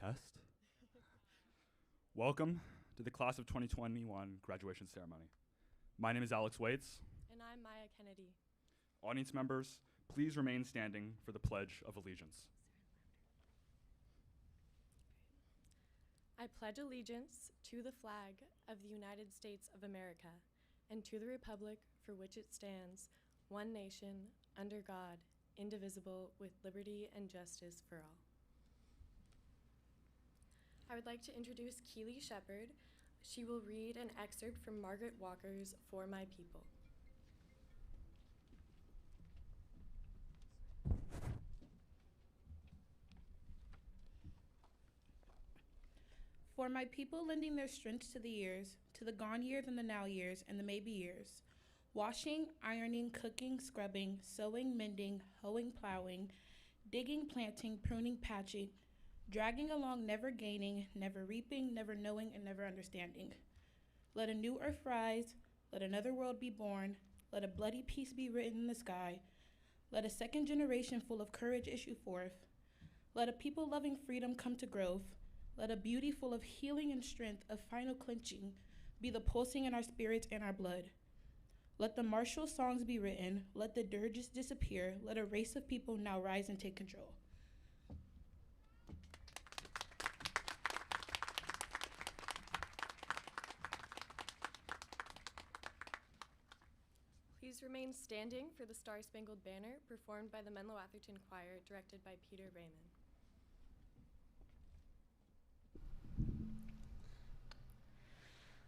test. Welcome to the class of 2021 graduation ceremony. My name is Alex Waits. And I'm Maya Kennedy. Audience members, please remain standing for the Pledge of Allegiance. I pledge allegiance to the flag of the United States of America and to the republic for which it stands, one nation, under God, indivisible, with liberty and justice for all. I would like to introduce Keely Shepard. She will read an excerpt from Margaret Walker's For My People. For my people lending their strength to the years, to the gone years and the now years and the maybe years, washing, ironing, cooking, scrubbing, sewing, mending, hoeing, plowing, digging, planting, pruning, patching, dragging along, never gaining, never reaping, never knowing, and never understanding. Let a new earth rise, let another world be born, let a bloody peace be written in the sky, let a second generation full of courage issue forth, let a people loving freedom come to growth, let a beauty full of healing and strength of final clenching be the pulsing in our spirits and our blood. Let the martial songs be written, let the dirges disappear, let a race of people now rise and take control. Please remain standing for the Star-Spangled Banner performed by the Menlo-Atherton Choir, directed by Peter Raymond.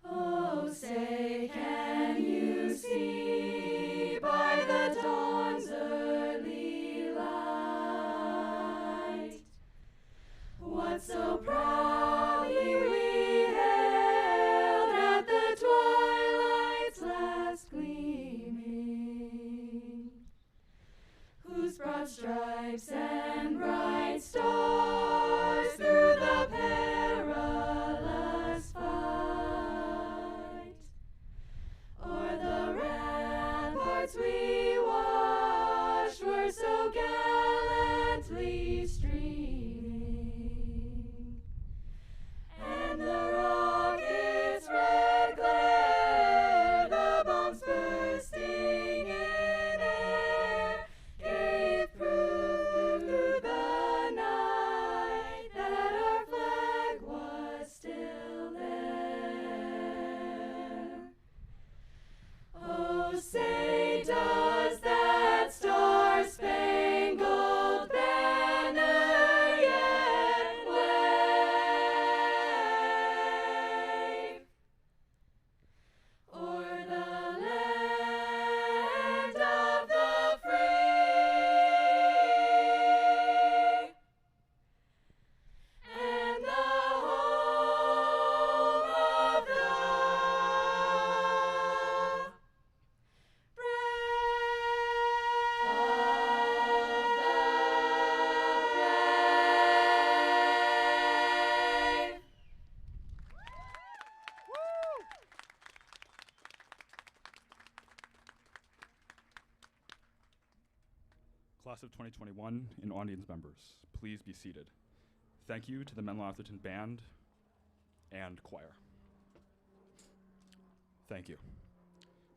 Oh, say, can you see by the dawn's early light what so proudly we hailed at the twilight's last gleaming, whose broad stripes and bright stars through the perilous fight o'er the ramparts we watched were so gallantly streaming, and the rocket's red glare, the bombs bursting in air, gave proof through the night that our flag was still there. Oh, say, does that star-spangled banner yet wave o'er the land of the free and the home of the brave. Class of 2021 and audience members, please be seated. Thank you to the Menlo-Atherton Band and Choir. Thank you.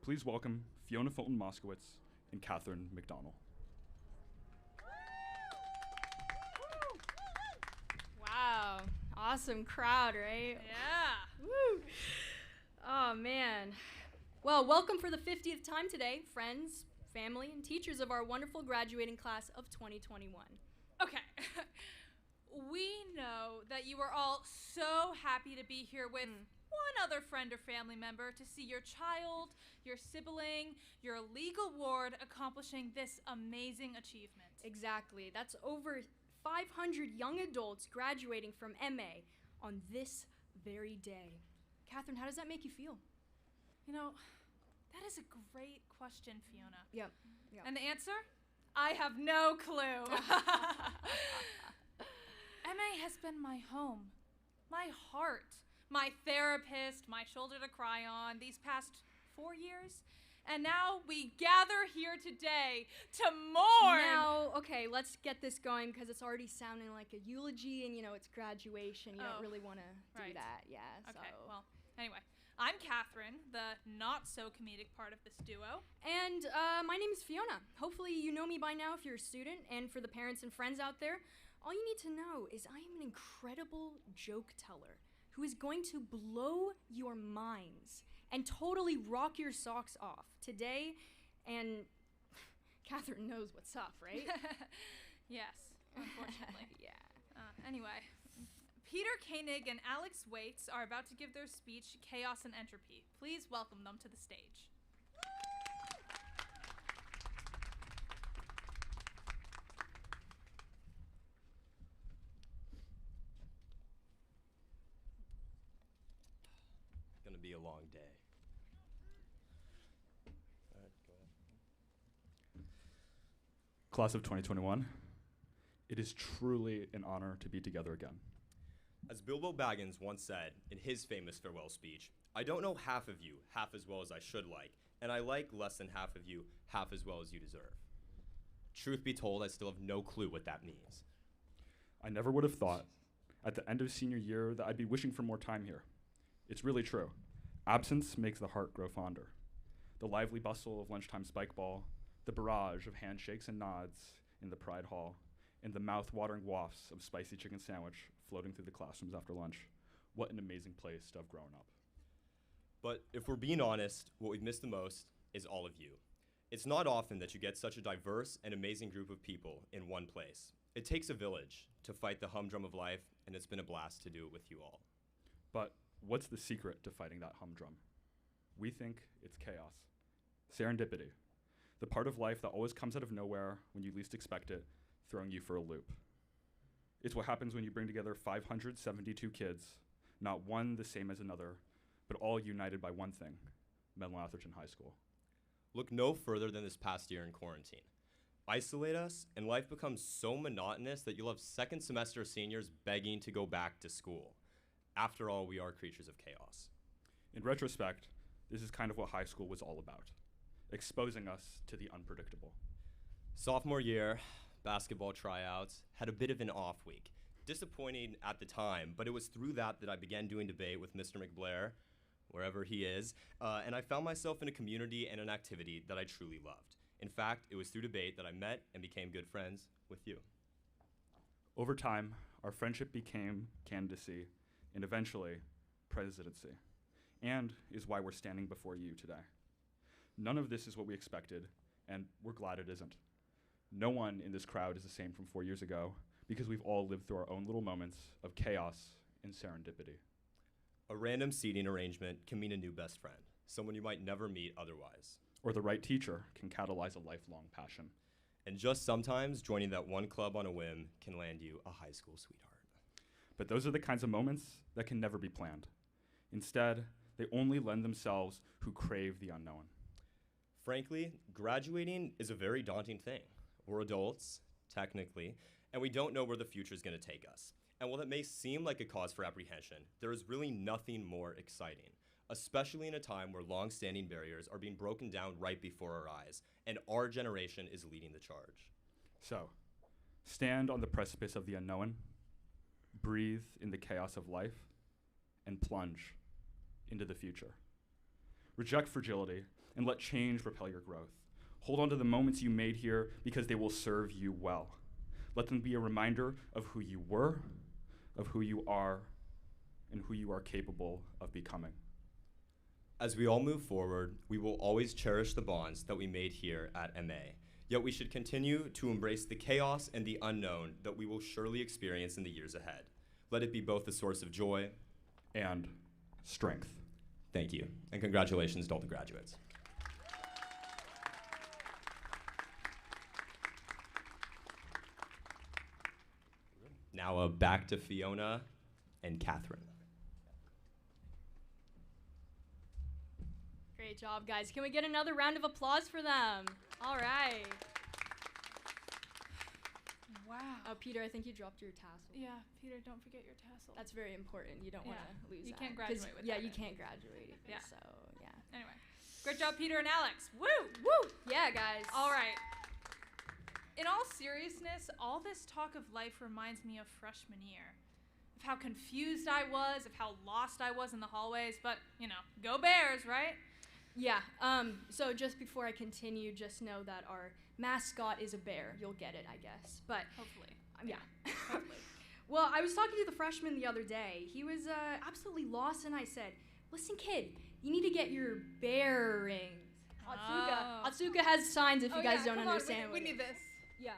Please welcome Fiona Fulton Moskowitz and Catherine McDonnell. Wow, awesome crowd, right? Yeah. Woo! Oh, man. Well, welcome for the 50th time today, friends, family, and teachers of our wonderful graduating class of 2021. Okay. We know that you are all so happy to be here with one other friend or family member to see your child, your sibling, your legal ward accomplishing this amazing achievement. Exactly. That's over 500 young adults graduating from MA on this very day. Catherine, how does that make you feel? You know, that is a great question, Fiona. Yep. And the answer? I have no clue. MA has been my home, my heart, my therapist, my shoulder to cry on these past 4 years. And now we gather here today to mourn. Now, okay, let's get this going because it's already sounding like a eulogy and, it's graduation. You don't really want to do that. Yeah, Okay, so. well, anyway. I'm Catherine, the not-so-comedic part of this duo. And my name is Fiona. Hopefully you know me by now if you're a student. And for the parents and friends out there, all you need to know is I am an incredible joke teller who is going to blow your minds and totally rock your socks off today. And Catherine knows what's up, right? Yes, unfortunately. Yeah. Anyway, Peter Koenig and Alex Waits are about to give their speech, Chaos and Entropy. Please welcome them to the stage. Gonna be a long day. All right, go ahead. Class of 2021, it is truly an honor to be together again. As Bilbo Baggins once said in his famous farewell speech, I don't know half of you half as well as I should like, and I like less than half of you half as well as you deserve. Truth be told, I still have no clue what that means. I never would have thought at the end of senior year that I'd be wishing for more time here. It's really true. Absence makes the heart grow fonder. The lively bustle of lunchtime spike ball, the barrage of handshakes and nods in the Pride Hall, and the mouth-watering wafts of spicy chicken sandwich floating through the classrooms after lunch. What an amazing place to have grown up. But if we're being honest, what we've missed the most is all of you. It's not often that you get such a diverse and amazing group of people in one place. It takes a village to fight the humdrum of life, and it's been a blast to do it with you all. But what's the secret to fighting that humdrum? We think it's chaos. Serendipity. The part of life that always comes out of nowhere when you least expect it, throwing you for a loop. It's what happens when you bring together 572 kids, not one the same as another, but all united by one thing, Menlo-Atherton High School. Look no further than this past year in quarantine. Isolate us, and life becomes so monotonous that you'll have second semester seniors begging to go back to school. After all, we are creatures of chaos. In retrospect, this is kind of what high school was all about, exposing us to the unpredictable. Sophomore year, basketball tryouts, had a bit of an off week. Disappointing at the time, but it was through that I began doing debate with Mr. McBlair, wherever he is, and I found myself in a community and an activity that I truly loved. In fact, it was through debate that I met and became good friends with you. Over time, our friendship became candidacy, and eventually, presidency, and is why we're standing before you today. None of this is what we expected, and we're glad it isn't. No one in this crowd is the same from 4 years ago, because we've all lived through our own little moments of chaos and serendipity. A random seating arrangement can mean a new best friend, someone you might never meet otherwise. Or the right teacher can catalyze a lifelong passion. And just sometimes, joining that one club on a whim can land you a high school sweetheart. But those are the kinds of moments that can never be planned. Instead, they only lend themselves who crave the unknown. Frankly, graduating is a very daunting thing. We're adults, technically, and we don't know where the future is going to take us. And while it may seem like a cause for apprehension, there is really nothing more exciting, especially in a time where long-standing barriers are being broken down right before our eyes, and our generation is leading the charge. So, stand on the precipice of the unknown, breathe in the chaos of life, and plunge into the future. Reject fragility and let change propel your growth. Hold on to the moments you made here because they will serve you well. Let them be a reminder of who you were, of who you are, and who you are capable of becoming. As we all move forward, we will always cherish the bonds that we made here at MA. Yet we should continue to embrace the chaos and the unknown that we will surely experience in the years ahead. Let it be both a source of joy and strength. Thank you, and congratulations to all the graduates. Now back to Fiona and Catherine. Great job, guys. Can we get another round of applause for them? All right. Wow. Peter, I think you dropped your tassel. Yeah, Peter, don't forget your tassel. That's very important. You don't want to lose You that. can't 'Cause, graduate with yeah, that you in. can't graduate. Yeah. So, yeah. Anyway, Great job, Peter and Alex. Woo! Woo! Yeah, guys. All right. In all seriousness, all this talk of life reminds me of freshman year. Of how confused I was, of how lost I was in the hallways, but, go Bears, right? Yeah, so just before I continue, just know that our mascot is a bear. You'll get it, I guess. But Hopefully. yeah. Hopefully. Well, I was talking to the freshman the other day. He was absolutely lost, and I said, listen, kid, you need to get your bearings. Atsuka has signs if you guys don't understand. We need this. Yeah.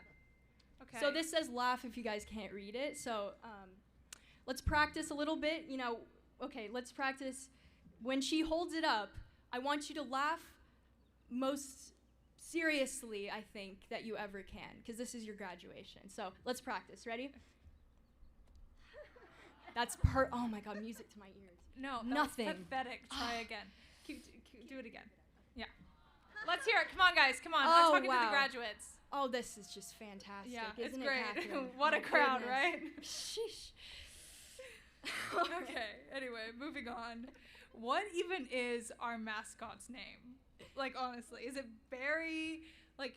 Okay. So this says laugh if you guys can't read it. So let's practice a little bit. Okay, let's practice. When she holds it up, I want you to laugh most seriously, I think, that you ever can, because this is your graduation. So let's practice. Ready? That's oh my God, music to my ears. No, nothing. That was pathetic. Try again. Do it again. Yeah. Let's hear it. Come on, guys. Come on. I'm talking to the graduates. Oh, this is just fantastic. Yeah, Isn't it's it, great. Catherine? What a My crowd, goodness. right? Sheesh. Okay, anyway, moving on. What even is our mascot's name? Like, honestly, is it Barry? Like,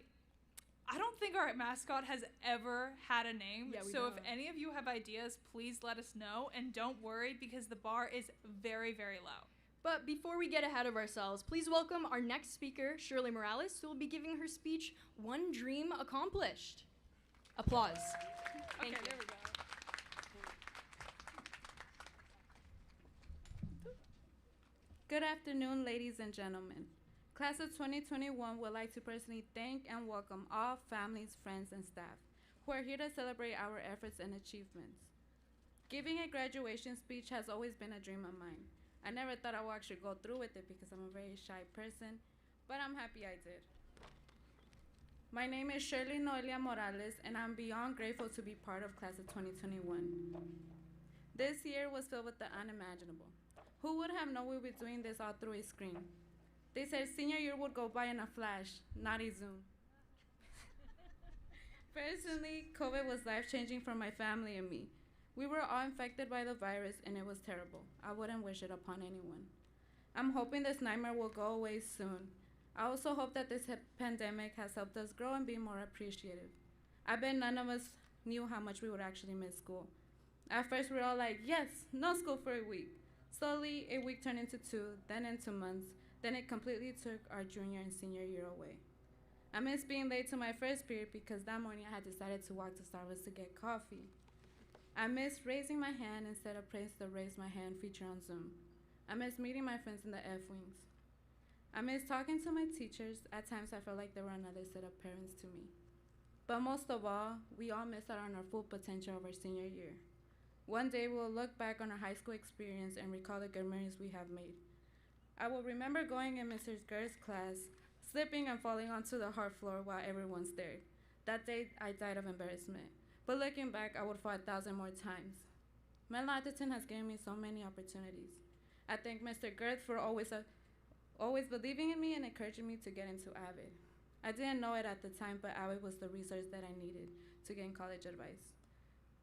I don't think our mascot has ever had a name. Yeah, we so don't. if any of you have ideas, please let us know. And don't worry, because the bar is very, very low. But before we get ahead of ourselves, please welcome our next speaker, Shirley Morales, who will be giving her speech, One Dream Accomplished. Applause. Thank you. There we go. Good afternoon, ladies and gentlemen. Class of 2021 would like to personally thank and welcome all families, friends, and staff who are here to celebrate our efforts and achievements. Giving a graduation speech has always been a dream of mine. I never thought I would actually go through with it because I'm a very shy person, but I'm happy I did. My name is Shirley Noelia Morales, and I'm beyond grateful to be part of Class of 2021. This year was filled with the unimaginable. Who would have known we'd be doing this all through a screen? They said senior year would go by in a flash, not a Zoom. Personally, COVID was life-changing for my family and me. We were all infected by the virus, and it was terrible. I wouldn't wish it upon anyone. I'm hoping this nightmare will go away soon. I also hope that this pandemic has helped us grow and be more appreciative. I bet none of us knew how much we would actually miss school. At first, we were all like, yes, no school for a week. Slowly, a week turned into 2, then into months. Then it completely took our junior and senior year away. I miss being late to my first period because that morning I had decided to walk to Starbucks to get coffee. I miss raising my hand instead of pressing the raise my hand feature on Zoom. I miss meeting my friends in the F-Wings. I miss talking to my teachers. At times I felt like they were another set of parents to me. But most of all, we all missed out on our full potential of our senior year. One day we'll look back on our high school experience and recall the good memories we have made. I will remember going in Mrs. Ger's class, slipping and falling onto the hard floor while everyone stared. That day I died of embarrassment. But looking back, I would fall 1,000 more times. Menlo-Atherton has given me so many opportunities. I thank Mr. Girth for always believing in me and encouraging me to get into AVID. I didn't know it at the time, but AVID was the resource that I needed to gain college advice.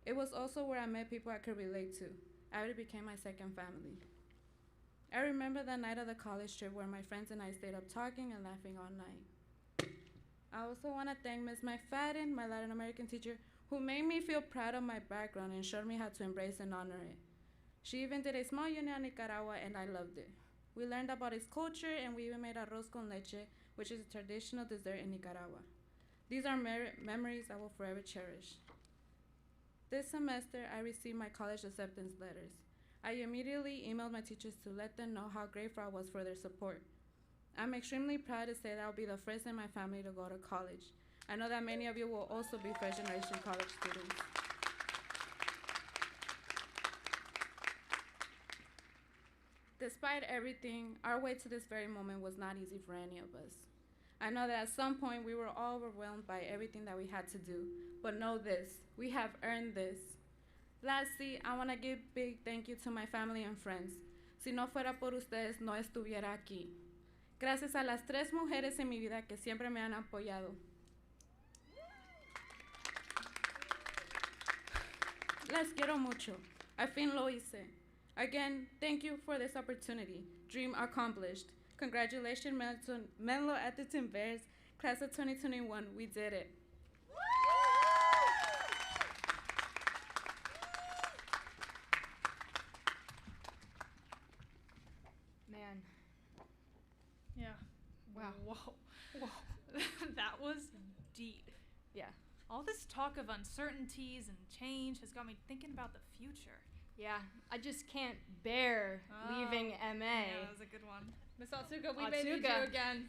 It was also where I met people I could relate to. AVID became my second family. I remember the night of the college trip where my friends and I stayed up talking and laughing all night. I also want to thank Ms. McFadden, my Latin American teacher, who made me feel proud of my background and showed me how to embrace and honor it. She even did a small unit on Nicaragua, and I loved it. We learned about its culture, and we even made arroz con leche, which is a traditional dessert in Nicaragua. These are memories I will forever cherish. This semester, I received my college acceptance letters. I immediately emailed my teachers to let them know how grateful I was for their support. I'm extremely proud to say that I'll be the first in my family to go to college. I know that many of you will also be first-generation college students. Despite everything, our way to this very moment was not easy for any of us. I know that at some point we were all overwhelmed by everything that we had to do, but know this, we have earned this. Lastly, I want to give a big thank you to my family and friends. Si no fuera por ustedes, no estuviera aquí. Gracias a las 3 mujeres en mi vida que siempre me han apoyado. Les quiero mucho. Al fin lo hice. Again, thank you for this opportunity. Dream accomplished. Congratulations, Menlo-Atherton Bears, class of 2021. We did it. Man, Yeah. wow. Whoa. That was deep. Yeah. All this talk of uncertainties and change has got me thinking about the future. Yeah, I just can't bear leaving MA. Yeah, that was a good one. Miss Atsuka, we may need you Atsuka. again.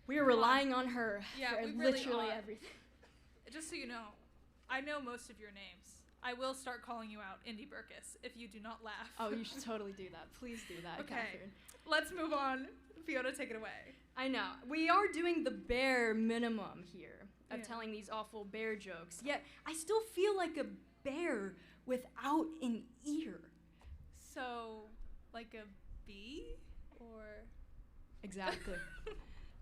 We are relying on her Yeah, for we really literally are. everything. Just so you know, I know most of your names. I will start calling you out Indy Burkus if you do not laugh. Oh, you should totally do that. Please do that, Okay. Catherine. Let's move on. Fiona, take it away. I know. We are doing the bare minimum here of Yeah. telling these awful bear jokes. Yet I still feel like a bear without an ear. So, like a bee? Or... Exactly.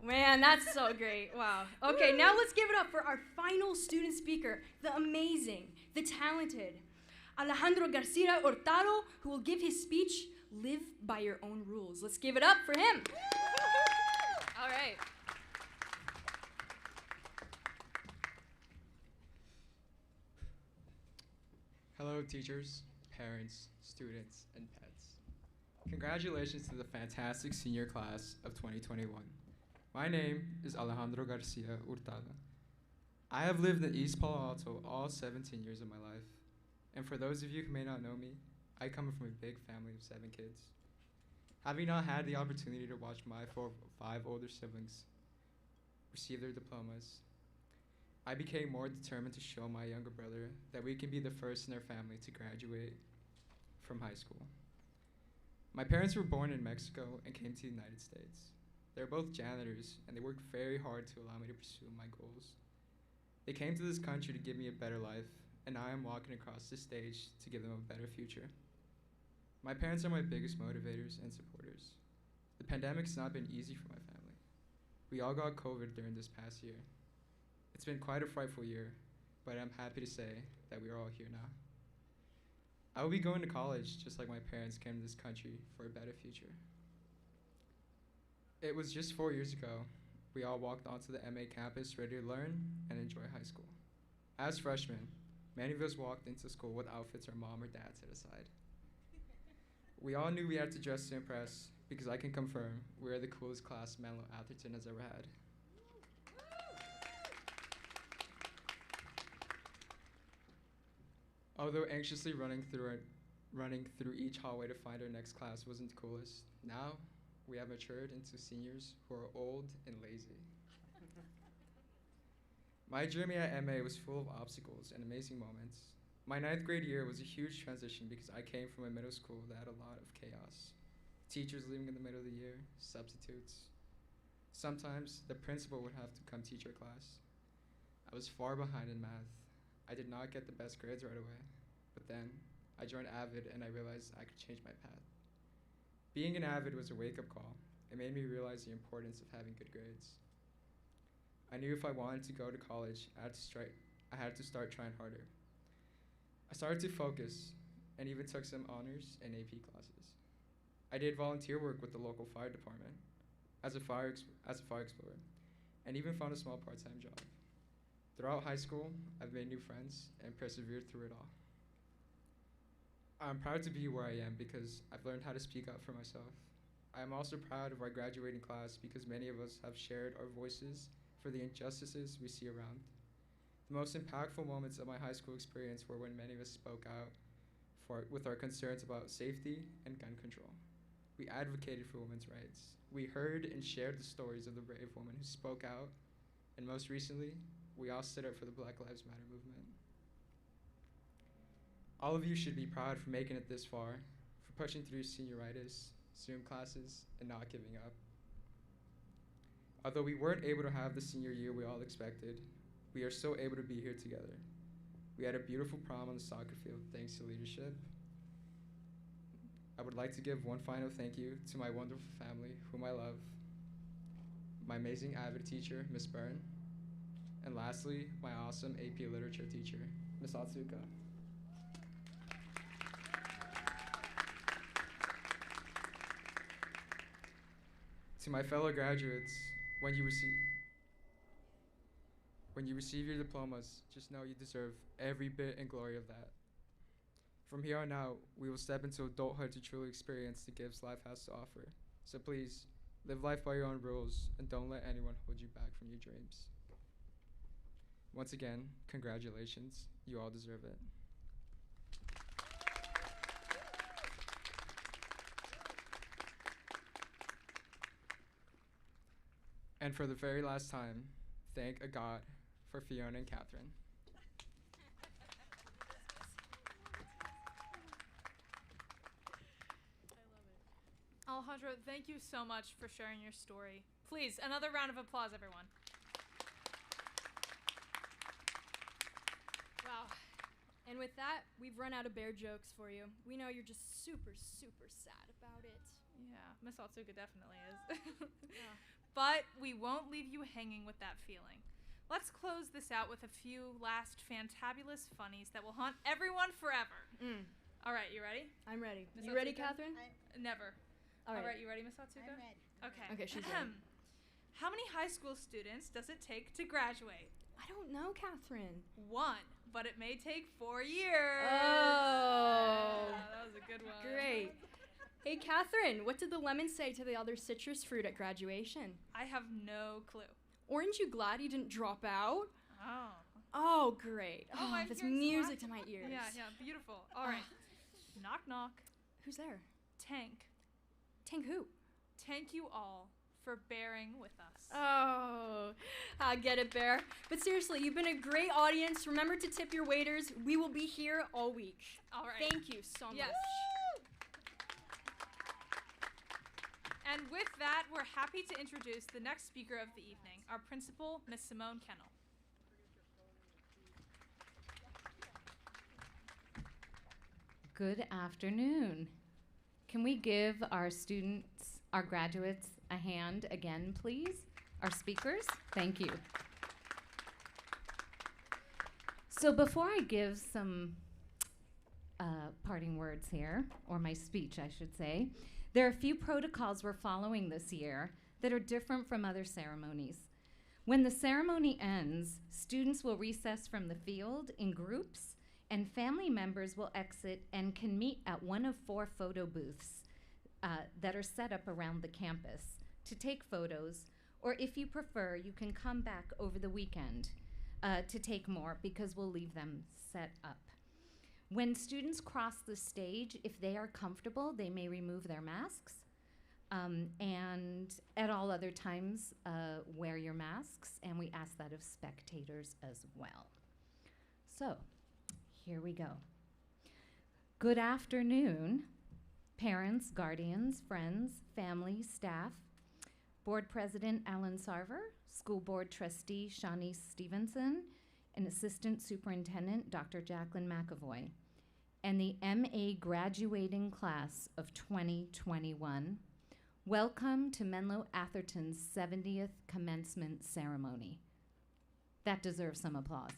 Man, that's so great. Wow. Okay, now let's give it up for our final student speaker, the amazing, the talented Alejandro Garcia Hurtado, who will give his speech, Live by Your Own Rules. Let's give it up for him. All right. Hello, teachers, parents, students, and pets. Congratulations to the fantastic senior class of 2021. My name is Alejandro Garcia Hurtado. I have lived in East Palo Alto all 17 years of my life. And for those of you who may not know me, I come from a big family of 7 kids. Having not had the opportunity to watch my 5 older siblings receive their diplomas, I became more determined to show my younger brother that we can be the first in our family to graduate from high school. My parents were born in Mexico and came to the United States. They're both janitors, and they worked very hard to allow me to pursue my goals. They came to this country to give me a better life, and I am walking across this stage to give them a better future. My parents are my biggest motivators and supporters. The pandemic's not been easy for my family. We all got COVID during this past year. It's been quite a frightful year, but I'm happy to say that we are all here now. I will be going to college just like my parents came to this country for a better future. It was just 4 years ago, we all walked onto the MA campus ready to learn and enjoy high school. As freshmen, many of us walked into school with outfits our mom or dad set aside. We all knew we had to dress to impress, because I can confirm we are the coolest class Menlo-Atherton has ever had. Although anxiously running through each hallway to find our next class wasn't the coolest, now we have matured into seniors who are old and lazy. My journey at MA was full of obstacles and amazing moments. My 9th grade year was a huge transition because I came from a middle school that had a lot of chaos. Teachers leaving in the middle of the year, substitutes. Sometimes the principal would have to come teach our class. I was far behind in math. I did not get the best grades right away, but then I joined AVID and I realized I could change my path. Being an AVID was a wake-up call. It made me realize the importance of having good grades. I knew if I wanted to go to college, I had to start trying harder. I started to focus and even took some honors and AP classes. I did volunteer work with the local fire department as a fire explorer, and even found a small part-time job. Throughout high school, I've made new friends and persevered through it all. I'm proud to be where I am because I've learned how to speak up for myself. I am also proud of our graduating class because many of us have shared our voices for the injustices we see around. The most impactful moments of my high school experience were when many of us spoke out with our concerns about safety and gun control. We advocated for women's rights. We heard and shared the stories of the brave women who spoke out, and most recently, we all stood up for the Black Lives Matter movement. All of you should be proud for making it this far, for pushing through senioritis, Zoom classes, and not giving up. Although we weren't able to have the senior year we all expected, we are still able to be here together. We had a beautiful prom on the soccer field thanks to leadership. I would like to give one final thank you to my wonderful family, whom I love, my amazing AVID teacher, Miss Byrne, and lastly, my awesome AP Literature teacher, Miss Atsuka. To my fellow graduates, when you receive your diplomas, just know you deserve every bit and glory of that. From here on out, we will step into adulthood to truly experience the gifts life has to offer. So please, live life by your own rules and don't let anyone hold you back from your dreams. Once again, congratulations. You all deserve it. And for the very last time, thank a God for Fiona and Catherine. Alejandro, thank you so much for sharing your story. Please, another round of applause, everyone. Wow. And with that, we've run out of bear jokes for you. We know you're just super, super sad about it. Yeah, Miss Otsuka definitely is. Yeah. But we won't leave you hanging with that feeling. Let's close this out with a few last fantabulous funnies that will haunt everyone forever. All right, you ready? I'm ready. Ms. You ready, Otsuka? Catherine? Never. All right. You ready, Miss Otsuka? I'm ready. Okay. Okay, she's ready. How many high school students does it take to graduate? I don't know, Catherine. 1, but it may take 4 years. Oh. Yeah, that was a good one. Great. Hey, Catherine, what did the lemon say to the other citrus fruit at graduation? I have no clue. Aren't you glad you didn't drop out? Oh. Oh, great. Oh, I'm that's hearing some music to laughter. my ears. Yeah, beautiful. All right. Knock, knock. Who's there? Tank. Tank who? Thank you all for bearing with us. Oh, I get it, Bear. But seriously, you've been a great audience. Remember to tip your waiters. We will be here all week. All right. Thank you so much. Yes. And with that, we're happy to introduce the next speaker of the evening, our principal, Miss Simone Kennel. Good afternoon. Can we give our students, our graduates, a hand again, please? Our speakers, thank you. So before I give some parting words here, or my speech, I should say, there are a few protocols we're following this year that are different from other ceremonies. When the ceremony ends, students will recess from the field in groups, and family members will exit and can meet at one of 4 photo booths that are set up around the campus to take photos, or if you prefer, you can come back over the weekend to take more because we'll leave them set up. When students cross the stage, if they are comfortable, they may remove their masks. And at all other times, wear your masks, and we ask that of spectators as well. So, here we go. Good afternoon, parents, guardians, friends, family, staff, Board President Alan Sarver, School Board Trustee Shawnice Stevenson, and Assistant Superintendent Dr. Jacqueline McAvoy, and the MA graduating class of 2021. Welcome to Menlo-Atherton's 70th commencement ceremony. That deserves some applause.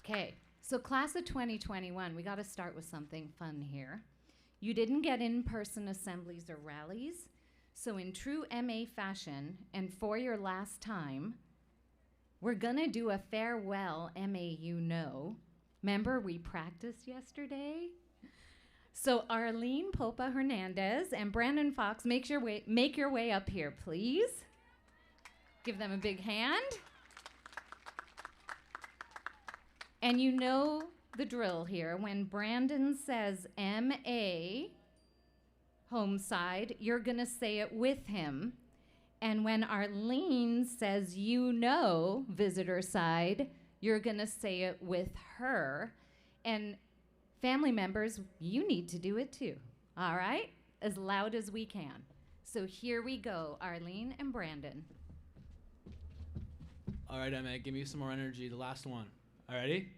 Okay, so class of 2021, we gotta start with something fun here. You didn't get in-person assemblies or rallies, so in true MA fashion, and for your last time, we're gonna do a farewell MA you know. Remember we practiced yesterday? So Arlene Popa Hernandez and Brandon Fox, make your way up here, please. Give them a big hand. And you know the drill here. When Brandon says MA, home side, you're gonna say it with him. And when Arlene says you know, visitor side, you're gonna say it with her. And family members, you need to do it too, all right? As loud as we can. So here we go, Arlene and Brandon. All right, MA, give me some more energy, the last one. All ready?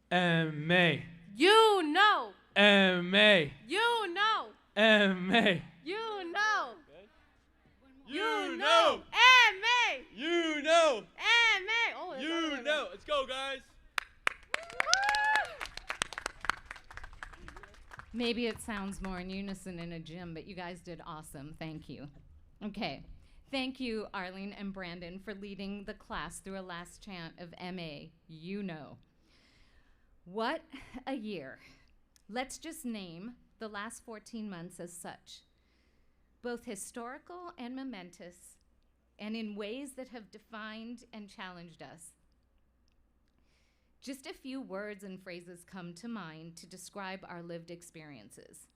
MA. You know. MA. You know. MA. You know. You know. MA. You know. MA. Oh, You know. Let's go, guys. Maybe it sounds more in unison in a gym, but you guys did awesome. Thank you. Okay. Thank you, Arlene and Brandon, for leading the class through a last chant of MA. You know. What a year. Let's just name the last 14 months as such, both historical and momentous, and in ways that have defined and challenged us. Just a few words and phrases come to mind to describe our lived experiences.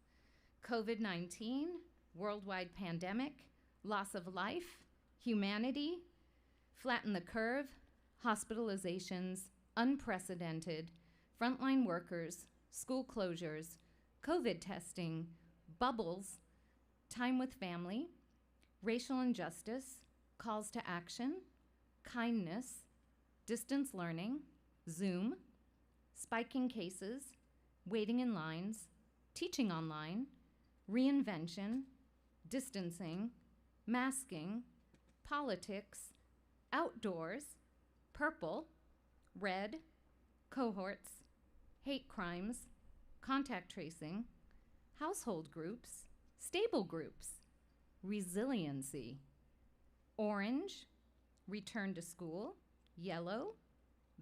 COVID-19, worldwide pandemic, loss of life, humanity, flatten the curve, hospitalizations, unprecedented, frontline workers, school closures, COVID testing, bubbles, time with family, racial injustice, calls to action, kindness, distance learning, Zoom, spiking cases, waiting in lines, teaching online, reinvention, distancing, masking, politics, outdoors, purple, red, cohorts, hate crimes, contact tracing, household groups, stable groups, resiliency, orange, return to school, yellow,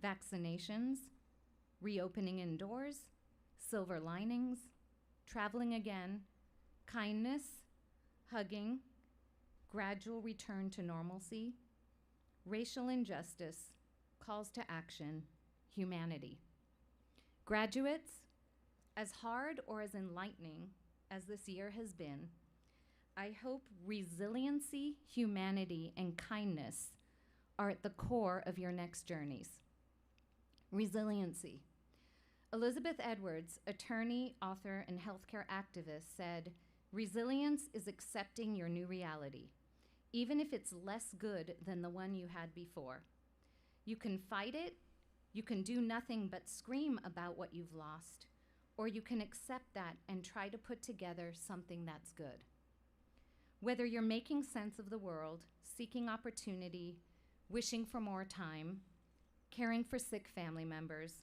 vaccinations, reopening indoors, silver linings, traveling again, kindness, hugging, gradual return to normalcy, racial injustice, calls to action, humanity. Graduates, as hard or as enlightening as this year has been, I hope resiliency, humanity, and kindness are at the core of your next journeys. Resiliency. Elizabeth Edwards, attorney, author, and healthcare activist, said, "Resilience is accepting your new reality, even if it's less good than the one you had before. You can fight it, you can do nothing but scream about what you've lost, or you can accept that and try to put together something that's good. Whether you're making sense of the world, seeking opportunity, wishing for more time, caring for sick family members,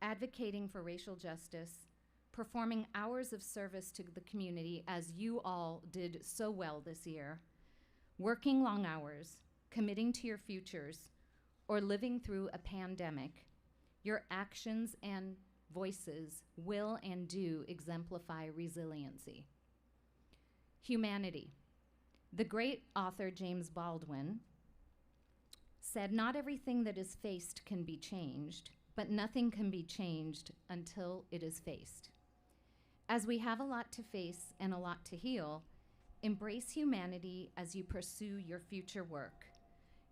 advocating for racial justice, performing hours of service to the community as you all did so well this year, working long hours, committing to your futures, or living through a pandemic, your actions and voices will and do exemplify resiliency." Humanity. The great author James Baldwin said, "Not everything that is faced can be changed, but nothing can be changed until it is faced." As we have a lot to face and a lot to heal, embrace humanity as you pursue your future work.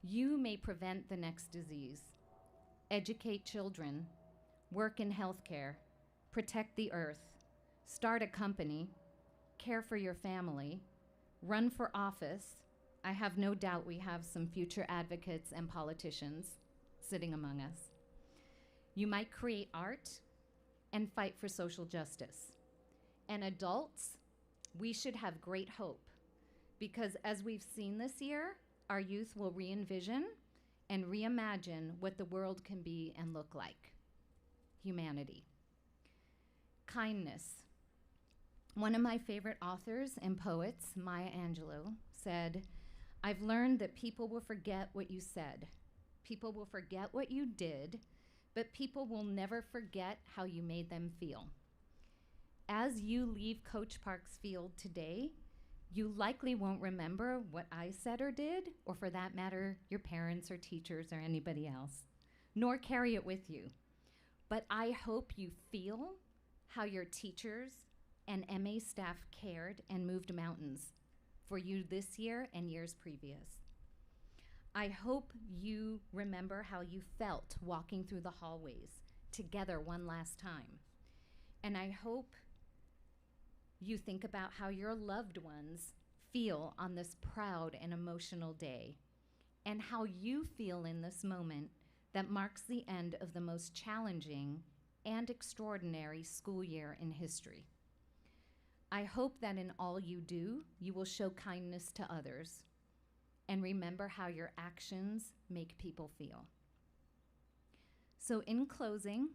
You may prevent the next disease, educate children, work in healthcare, protect the earth, start a company, care for your family, run for office. I have no doubt we have some future advocates and politicians sitting among us. You might create art and fight for social justice. And adults, we should have great hope, because as we've seen this year, our youth will re-envision and reimagine what the world can be and look like. Humanity. Kindness. One of my favorite authors and poets, Maya Angelou, said, "I've learned that people will forget what you said. People will forget what you did, but people will never forget how you made them feel." As you leave Coach Park's field today, you likely won't remember what I said or did, or for that matter, your parents or teachers or anybody else, nor carry it with you. But I hope you feel how your teachers and MA staff cared and moved mountains for you this year and years previous. I hope you remember how you felt walking through the hallways together one last time. And I hope you think about how your loved ones feel on this proud and emotional day, and how you feel in this moment that marks the end of the most challenging and extraordinary school year in history. I hope that in all you do, you will show kindness to others and remember how your actions make people feel. So in closing,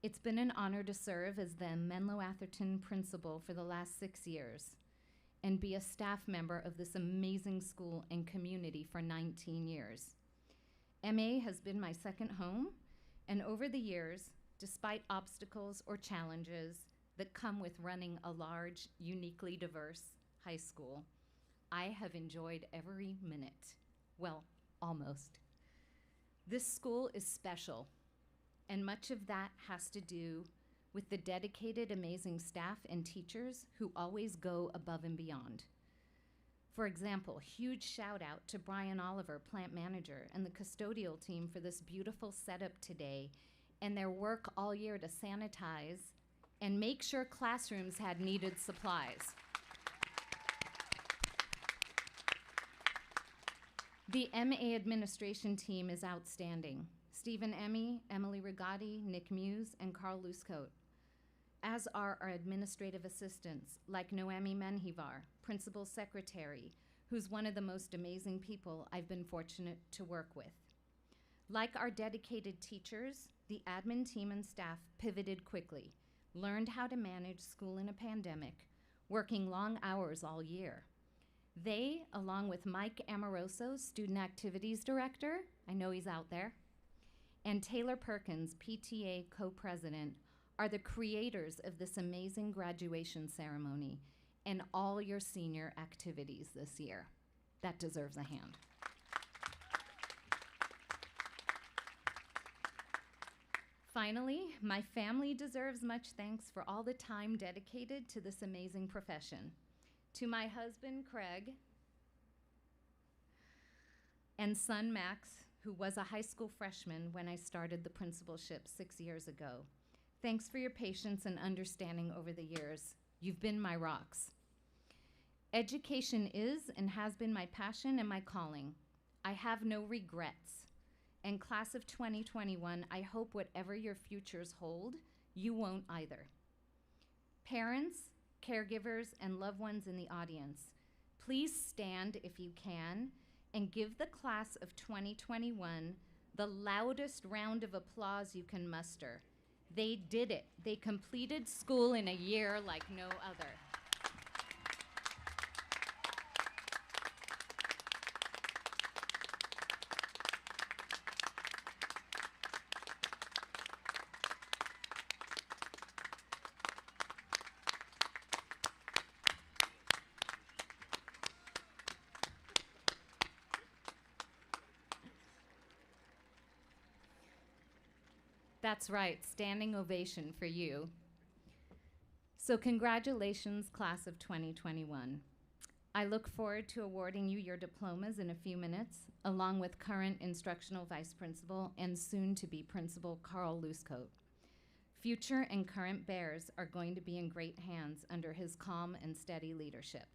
It's been an honor to serve as the Menlo-Atherton principal for the last 6 years and be a staff member of this amazing school and community for 19 years. MA has been my second home, and over the years, despite obstacles or challenges that come with running a large, uniquely diverse high school, I have enjoyed every minute. Well, almost. This school is special, and much of that has to do with the dedicated, amazing staff and teachers who always go above and beyond. For example, huge shout out to Brian Oliver, plant manager, and the custodial team for this beautiful setup today and their work all year to sanitize and make sure classrooms had needed supplies. The MA administration team is outstanding. Stephen Emmy, Emily Rigotti, Nick Muse, and Carl Loosecoat, as are our administrative assistants like Noemi Menjivar, principal secretary, who's one of the most amazing people I've been fortunate to work with. Like our dedicated teachers, the admin team and staff pivoted quickly, learned how to manage school in a pandemic, working long hours all year. They, along with Mike Amoroso, student activities director, I know he's out there, and Taylor Perkins, PTA co-president, are the creators of this amazing graduation ceremony and all your senior activities this year. That deserves a hand. Finally, my family deserves much thanks for all the time dedicated to this amazing profession. To my husband, Craig, and son, Max, who was a high school freshman when I started the principalship 6 years ago. Thanks for your patience and understanding over the years. You've been my rocks. Education is and has been my passion and my calling. I have no regrets. And class of 2021, I hope whatever your futures hold, you won't either. Parents, caregivers, and loved ones in the audience, please stand if you can and give the class of 2021 the loudest round of applause you can muster. They did it. They completed school in a year like no other. That's right, standing ovation for you. So congratulations, class of 2021. I look forward to awarding you your diplomas in a few minutes, along with current instructional vice principal and soon-to-be principal Carl Loosecoat. Future and current Bears are going to be in great hands under his calm and steady leadership.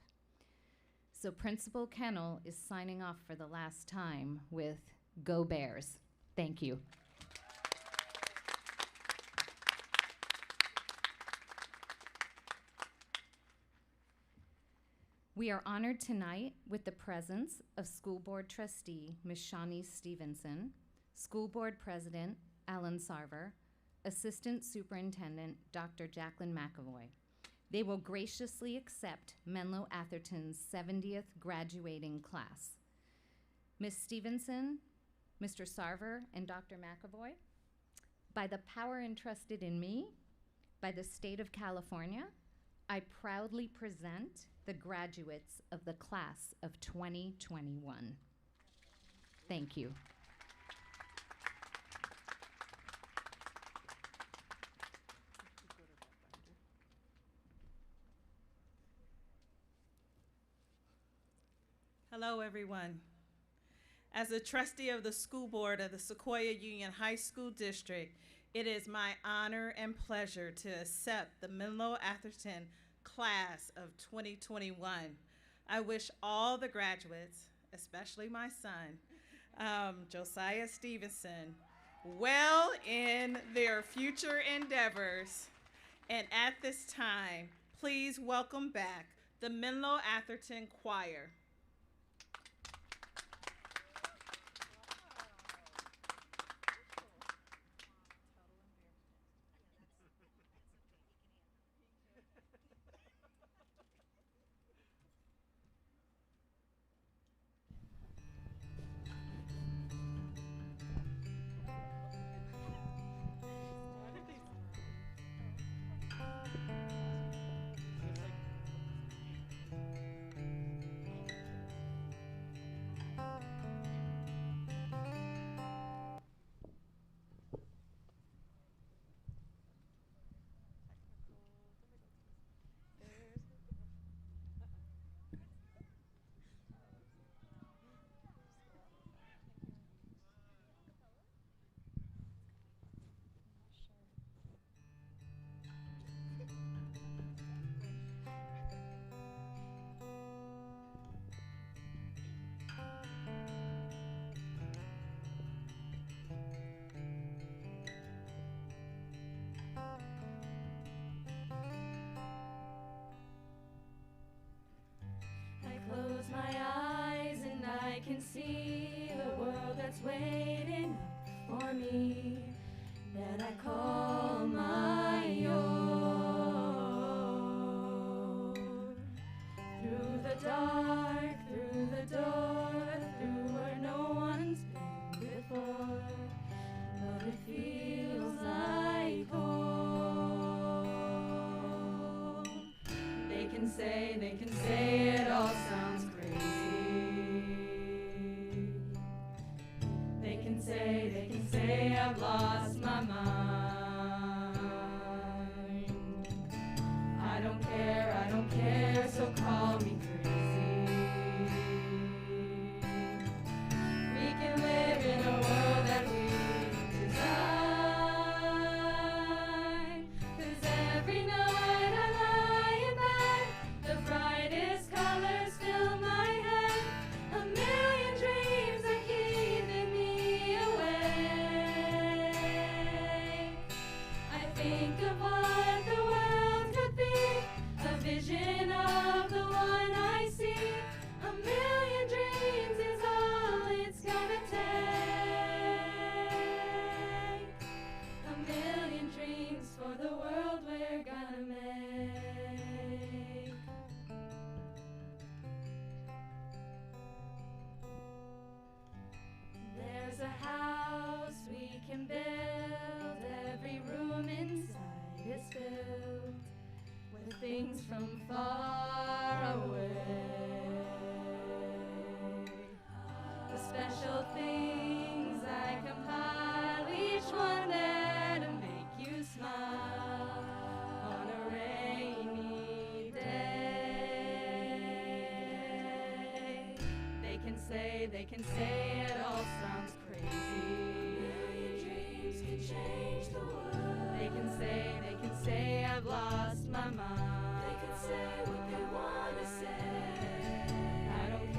So Principal Kennel is signing off for the last time with Go Bears. Thank you. We are honored tonight with the presence of School Board Trustee Ms. Shawnee Stevenson, School Board President Alan Sarver, Assistant Superintendent Dr. Jacqueline McAvoy. They will graciously accept Menlo-Atherton's 70th graduating class. Ms. Stevenson, Mr. Sarver, and Dr. McAvoy, by the power entrusted in me by the state of California, I proudly present the graduates of the class of 2021. Thank you. Hello, everyone. As a trustee of the school board of the Sequoia Union High School District, it is my honor and pleasure to accept the Menlo-Atherton class of 2021. I wish all the graduates, especially my son, Josiah Stevenson, well in their future endeavors. And at this time, please welcome back the Menlo-Atherton Choir. waiting up for me that I call my own. Through the dark, through the door, through where no one's been before, but it feels like home. They can say it all sounds crazy. They can say I've lost my mind. I don't care, so call me crazy. We can live in a world that we design. 'Cause every night I lie in bed, the brightest colors fill my head. A million dreams are keeping me awake. I think of what the world could be, a vision of the one I see. A million dreams is all it's gonna take. A million dreams for the world we're gonna make. There's a house we can build, every room inside is filled with things from far away. The special things I compile, each one there to make you smile on a rainy day. They can say it all sounds crazy. A million dreams can change the world. They can say I've lost my mind. They can say what they wanna say. I don't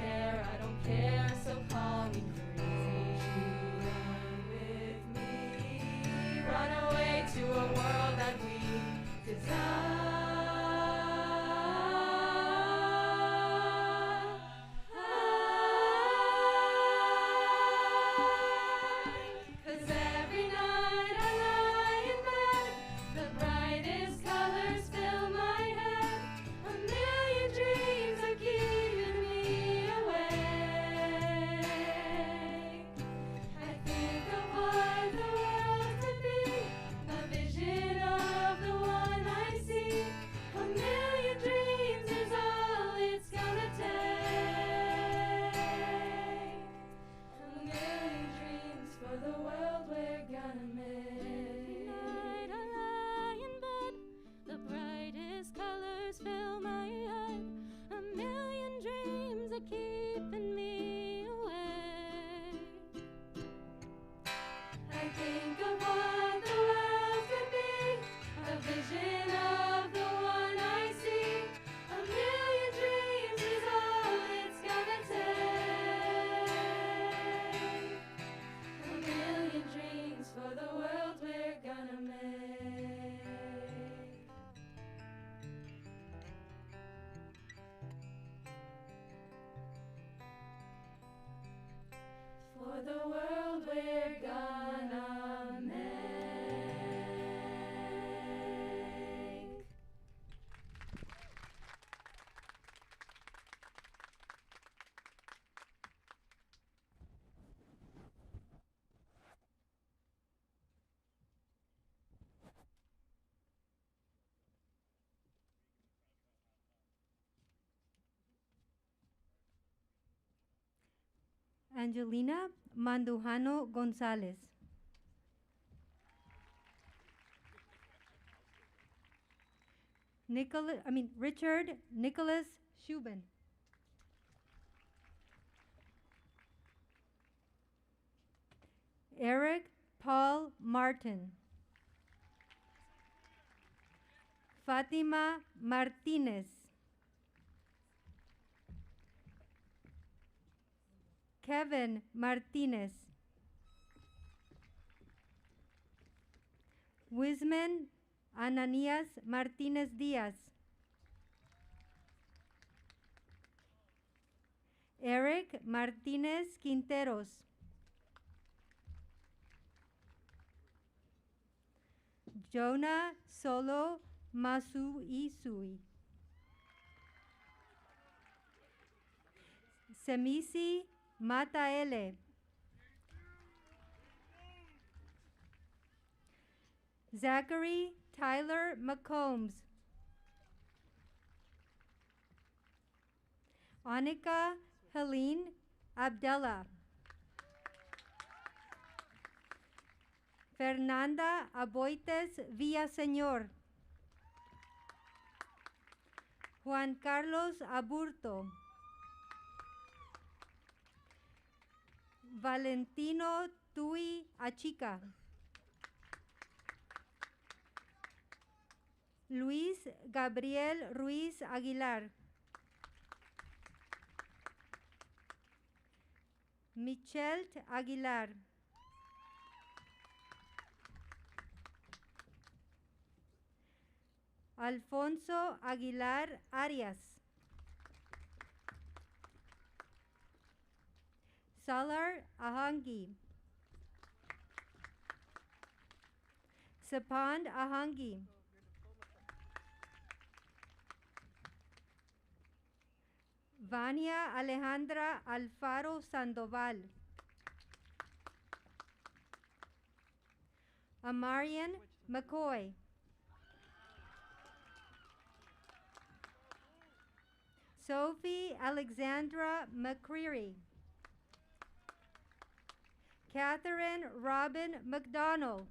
care, so call me crazy. Run with me, run away to a world that we design. 'Cause every night I lie in bed, the brightest colors fill my head. A million dreams are keeping me awake. I think of what the world could be, a vision of the one I see. A million dreams is all it's gonna take. A million dreams for the world we're gonna make. Every night I lie in bed, the brightest colors fill my head. A million dreams are keeping me awake. I think of what the world could be, a vision of the one I see. A million dreams is all it's gonna take. A million dreams for the world we're gonna make. For the world we're gonna make. Angelina Mandujano Gonzalez. Richard Nicholas Shubin. Eric Paul Martin. Fatima Martinez. Kevin Martinez. Wisman Ananias Martinez Diaz. Eric Martinez Quinteros. Jonah Solo Masuisui. Semisi Mataele. Zachary Tyler McCombs. Anika Helene Abdella. Fernanda Aboites Villaseñor. Juan Carlos Aburto. Valentino Tui Achica. Luis Gabriel Ruiz Aguilar. Michelle Aguilar. Alfonso Aguilar Arias. Salar Ahangi. Sapand Ahangi. Vania Alejandra Alfaro Sandoval. Amarian McCoy. Sophie Alexandra McCreary. Catherine Robin McDonald.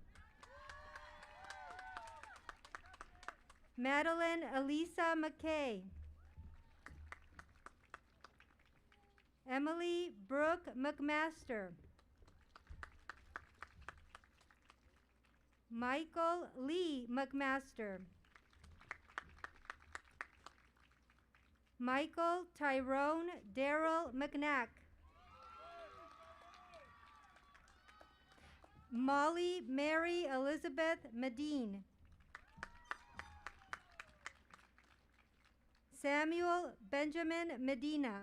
Madeline Elisa McKay. Emily Brooke McMaster. Michael Lee McMaster. Michael Tyrone Darrell McNack. Molly Mary Elizabeth Medine. Samuel Benjamin Medina.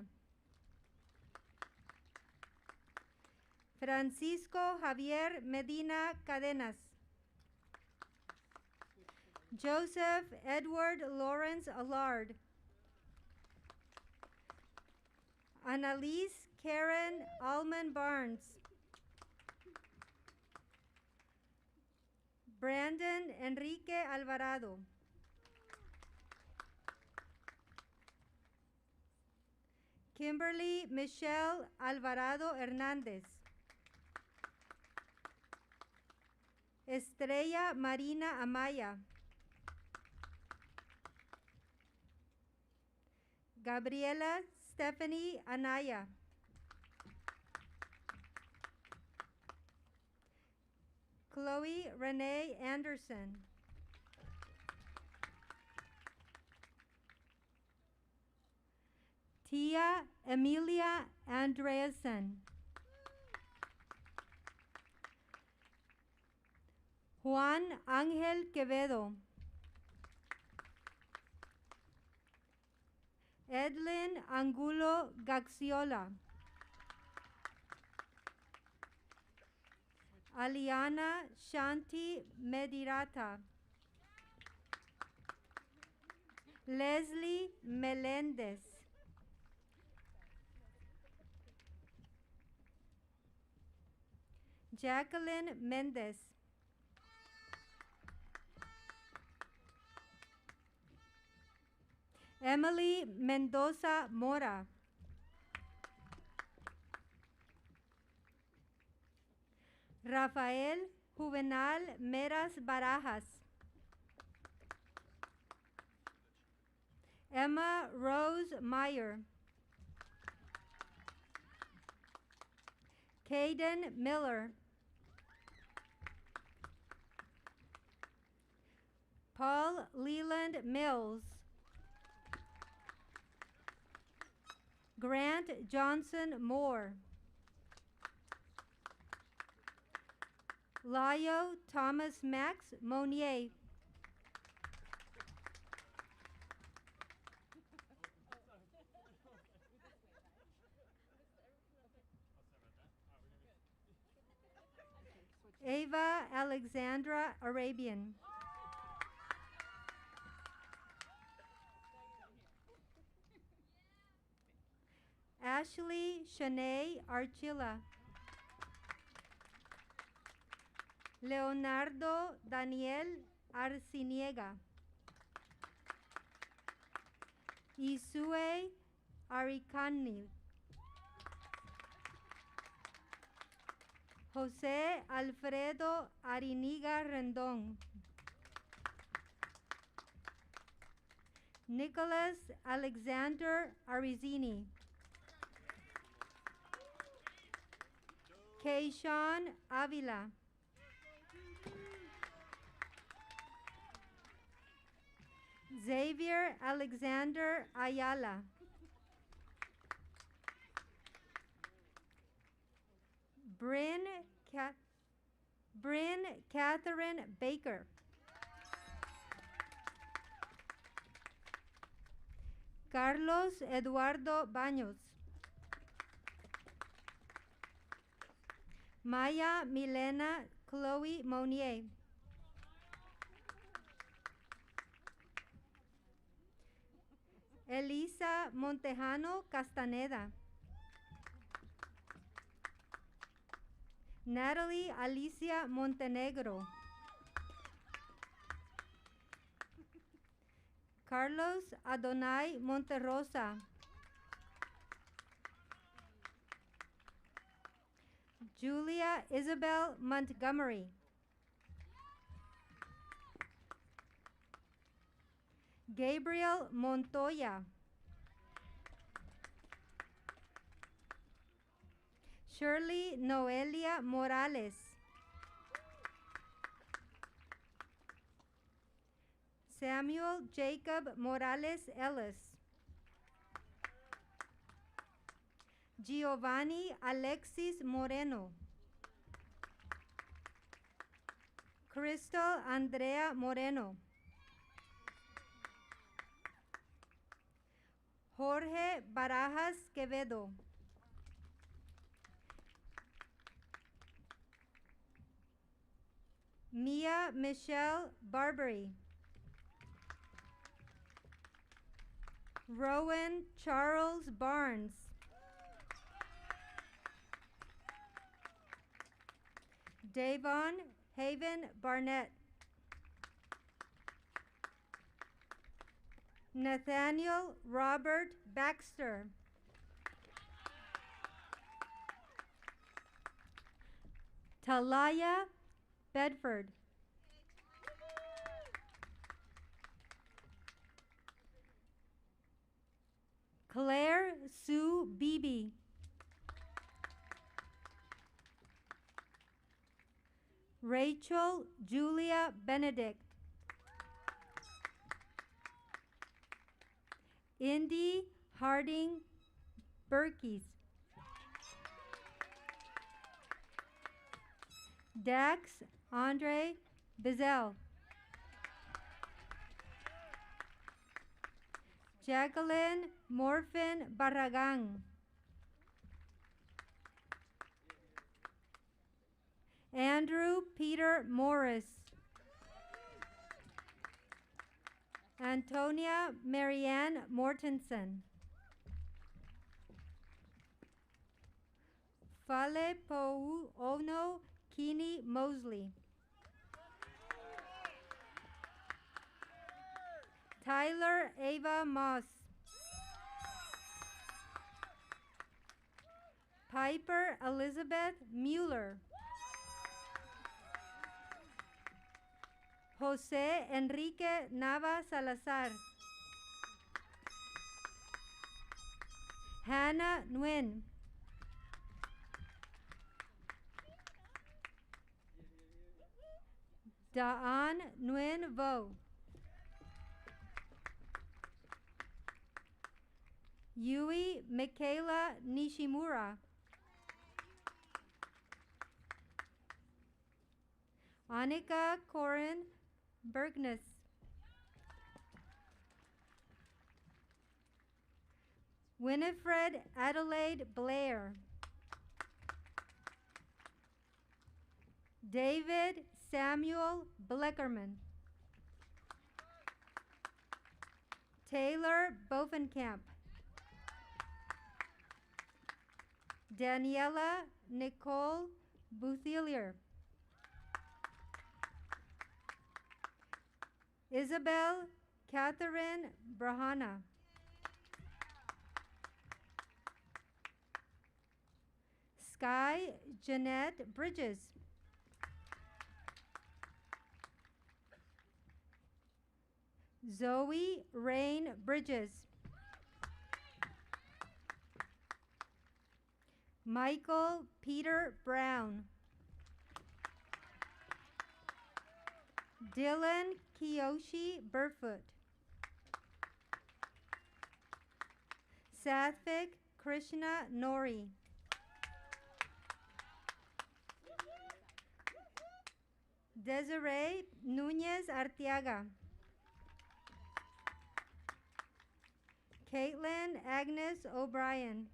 Francisco Javier Medina Cadenas. Joseph Edward Lawrence Allard. Annalise Karen Allman Barnes. Brandon Enrique Alvarado. Kimberly Michelle Alvarado Hernández. Estrella Marina Amaya. Gabriela Stephanie Anaya. Chloe Renee Anderson. Tia Emilia Andreasen. Juan Ángel Quevedo. Edlin Angulo Gaxiola. Aliana Shanti Medirata. Leslie Melendez. Jacqueline Mendez. Emily Mendoza Mora. Rafael Juvenal Meras Barajas. Emma Rose Meyer. Caden Miller. Paul Leland Mills. Grant Johnson Moore. Layo Thomas Max Monier. Ava Alexandra Arabian. Ashley Shanae Archila. Leonardo Daniel Arciniega. Isue Aricani. José Alfredo Ariniga Rendón. Nicholas Alexander Arizini. Keishawn Avila. Xavier Alexander Ayala. Bryn Catherine Baker. Carlos Eduardo Baños. Maya Milena Chloe Monier. Elisa Montejano Castaneda. Natalie Alicia Montenegro. Carlos Adonai Monterrosa. Julia Isabel Montgomery. Gabriel Montoya. Shirley Noelia Morales. Samuel Jacob Morales Ellis. Giovanni Alexis Moreno. Crystal Andrea Moreno. Jorge Barajas Quevedo. Mia Michelle Barbary. Rowan Charles Barnes. Davon Haven Barnett. Nathaniel Robert Baxter. Talaya Bedford. Claire Sue Beebe. Rachel Julia Benedict. Indy Harding Berkes. Dax Andre Bizel. Jacqueline Morfin Barragan. Andrew Peter Morris. Antonia Marianne Mortensen. Fale Pou Ono Kini Mosley. Tyler Ava Moss. Piper Elizabeth Mueller. Jose Enrique Nava Salazar. Hannah Nguyen. Daan Nguyen Vo. Yui Michaela Nishimura. Annika Corin Bergnes. Winifred Adelaide Blair. David Samuel Bleckerman. Taylor Bovenkamp. Daniela Nicole Bouthillier. Isabel Catherine Brahana. Sky Jeanette Bridges. Zoe Rain Bridges. Michael Peter Brown. Dylan Kiyoshi Burfoot. Sathvik Krishna Nori. Desiree Nunez Arteaga. Caitlin Agnes O'Brien.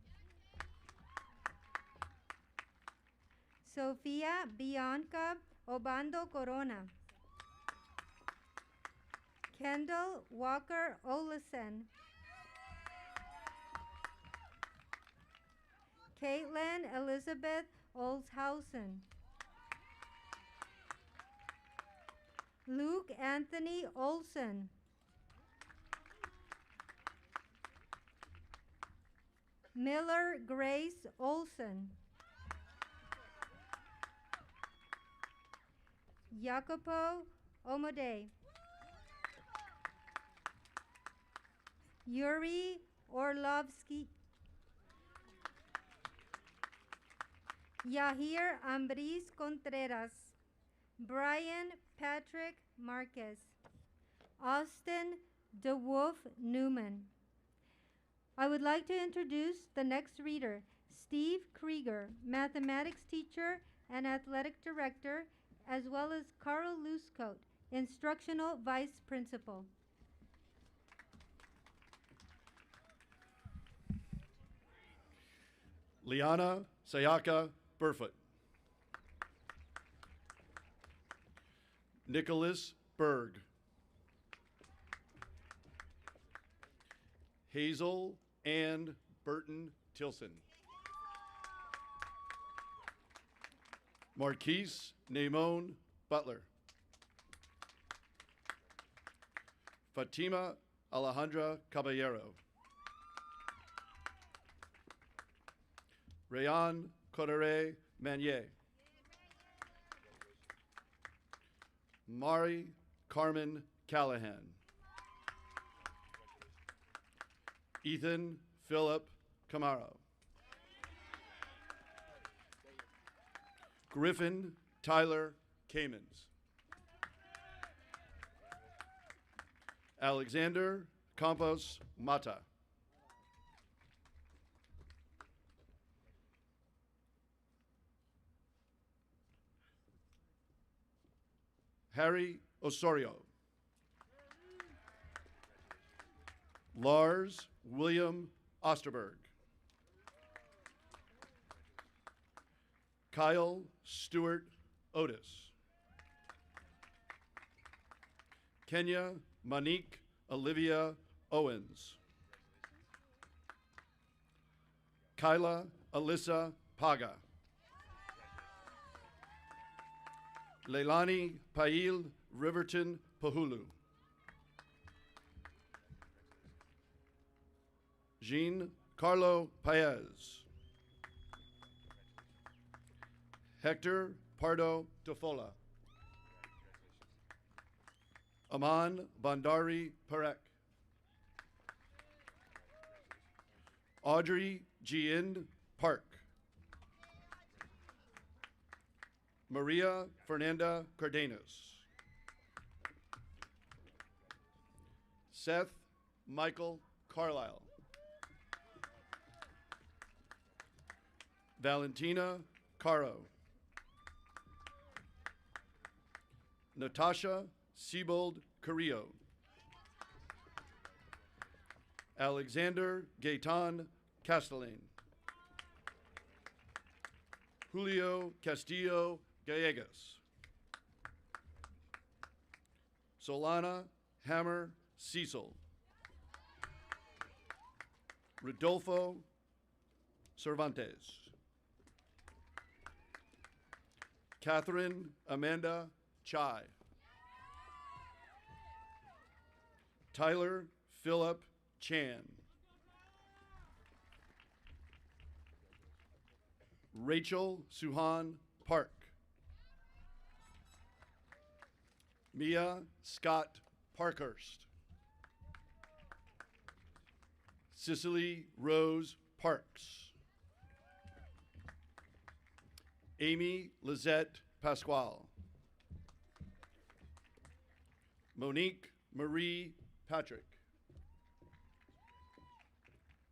Sofia Bianca Obando Corona. Kendall Walker Olesen. Caitlin Elizabeth Olshausen. Luke Anthony Olson. Miller Grace Olson. Jacopo Omode. Yuri Orlovsky. Yahir Ambris Contreras. Brian Patrick Marquez. Austin DeWolf Newman. I would like to introduce the next reader, Steve Krieger, mathematics teacher and athletic director, as well as Carl Loosecoat, instructional vice principal. Liana Sayaka Burfoot. Nicholas Berg. Hazel Ann Burton Tilson. Marquise Namon Butler. Fatima Alejandra Caballero. Rayan Corere Manier. Mari Carmen Callahan. Ethan Philip Camaro. Griffin Tyler Kamens. Alexander Campos Mata. Harry Osorio. Lars William Osterberg. Kyle Stewart Otis. Kenya Monique Olivia Owens. Kyla Alyssa Paga. Leilani Pail Riverton Pahulu. Jean Carlo Paez. Hector Pardo Tofola. Aman Bandari Parek. Audrey Gian Park. Maria Fernanda Cardenas. Seth Michael Carlisle. Valentina Caro. Natasha Siebold Carrillo. Alexander Gaetan Castellane. Julio Castillo Gallegos. Solana Hammer Cecil. Rodolfo Cervantes. Catherine Amanda Chai. Tyler Philip Chan. Rachel Suhan Park. Mia Scott Parkhurst. Cicely Rose Parks. Amy Lizette Pasquale. Monique Marie Patrick.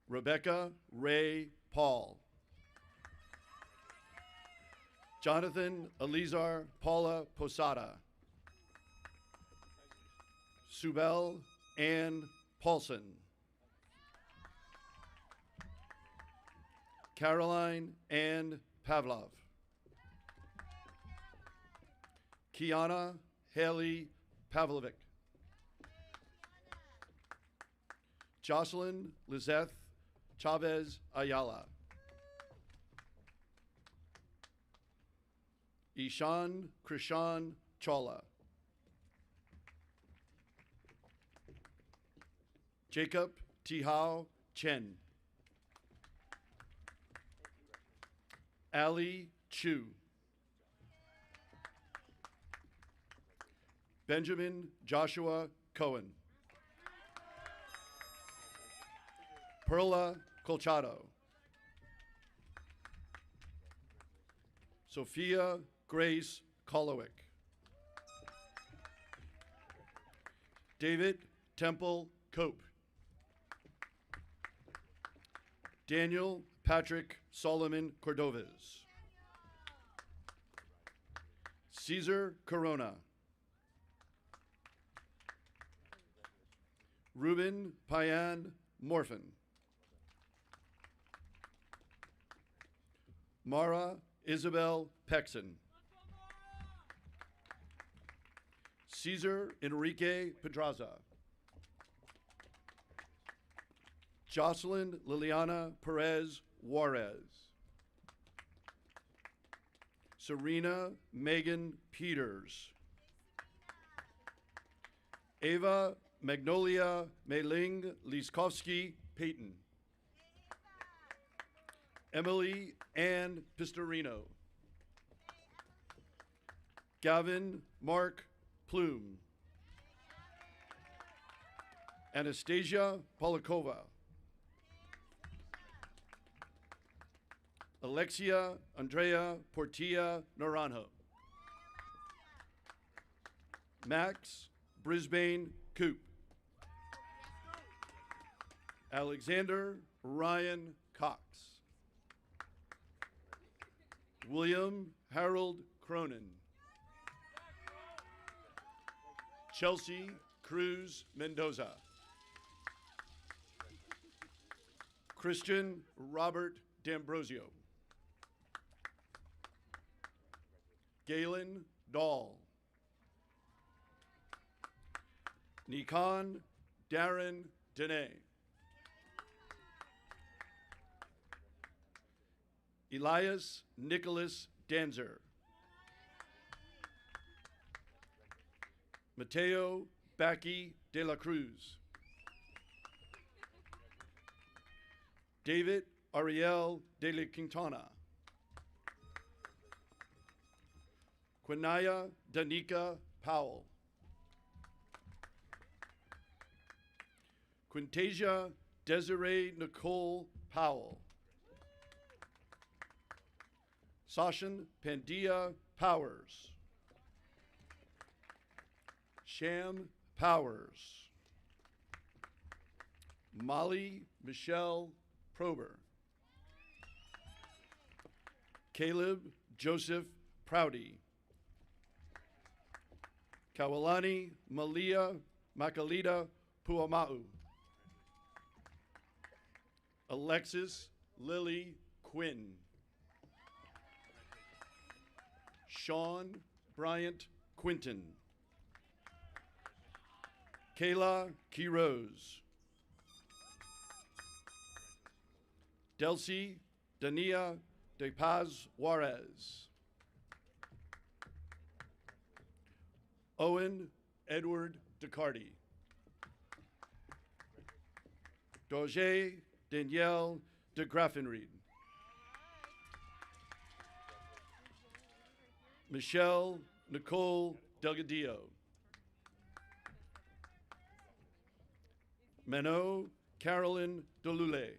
Rebecca Ray Paul. Jonathan Elizar Paula Posada. Subel Ann Paulson. Caroline Ann Pavlov. Kiana Haley Pavlovic. Jocelyn Lizeth Chavez Ayala. Ishan Krishan Chola. Jacob Tihao Chen. Ali Chu. Benjamin Joshua Cohen. Perla Colchado. Sophia Grace Kolowick. David Temple Cope. Daniel Patrick Solomon Cordovez. Caesar Corona. Ruben Payan Morphin. Mara Isabel Pexon. Cesar Enrique Pedraza. Jocelyn Liliana Perez Juarez. Serena Megan Peters. Ava Magnolia Meiling Liskovsky Payton. Emily Ann Pistorino. Gavin Mark Plume. Anastasia Polakova. Alexia Andrea Portilla Naranjo. Max Brisbane Coop. Alexander Ryan Cox. William Harold Cronin. Chelsea Cruz Mendoza. Christian Robert D'Ambrosio. Galen Dahl. Nikon Darren Dene. Elias Nicholas Danzer. Mateo Baki de la Cruz. David Ariel de la Quintana. Quinaya Danica Powell. Quintasia Desiree Nicole Powell. Sashan Pandia Powers. Sham Powers. Molly Michelle Prober. Caleb Joseph Prouty. Kawalani Malia Makalita Puamau. Alexis Lily Quinn. Sean Bryant Quinton. Kayla Quiroz. Delcy Dania de Paz Juarez. Owen Edward DeCarty. Doge Danielle de Graffenried. Michelle Nicole Delgadillo. Mano Carolyn Dolule.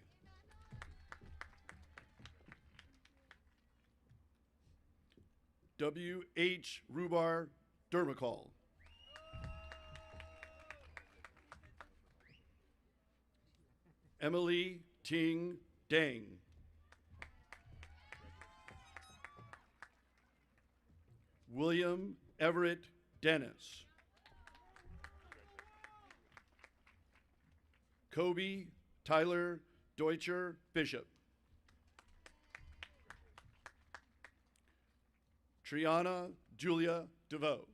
W.H. Rubar Dermacol. Emily Ting Dang. William Everett Dennis. Kobe Tyler Deutscher Bishop. Triana Julia DeVoe.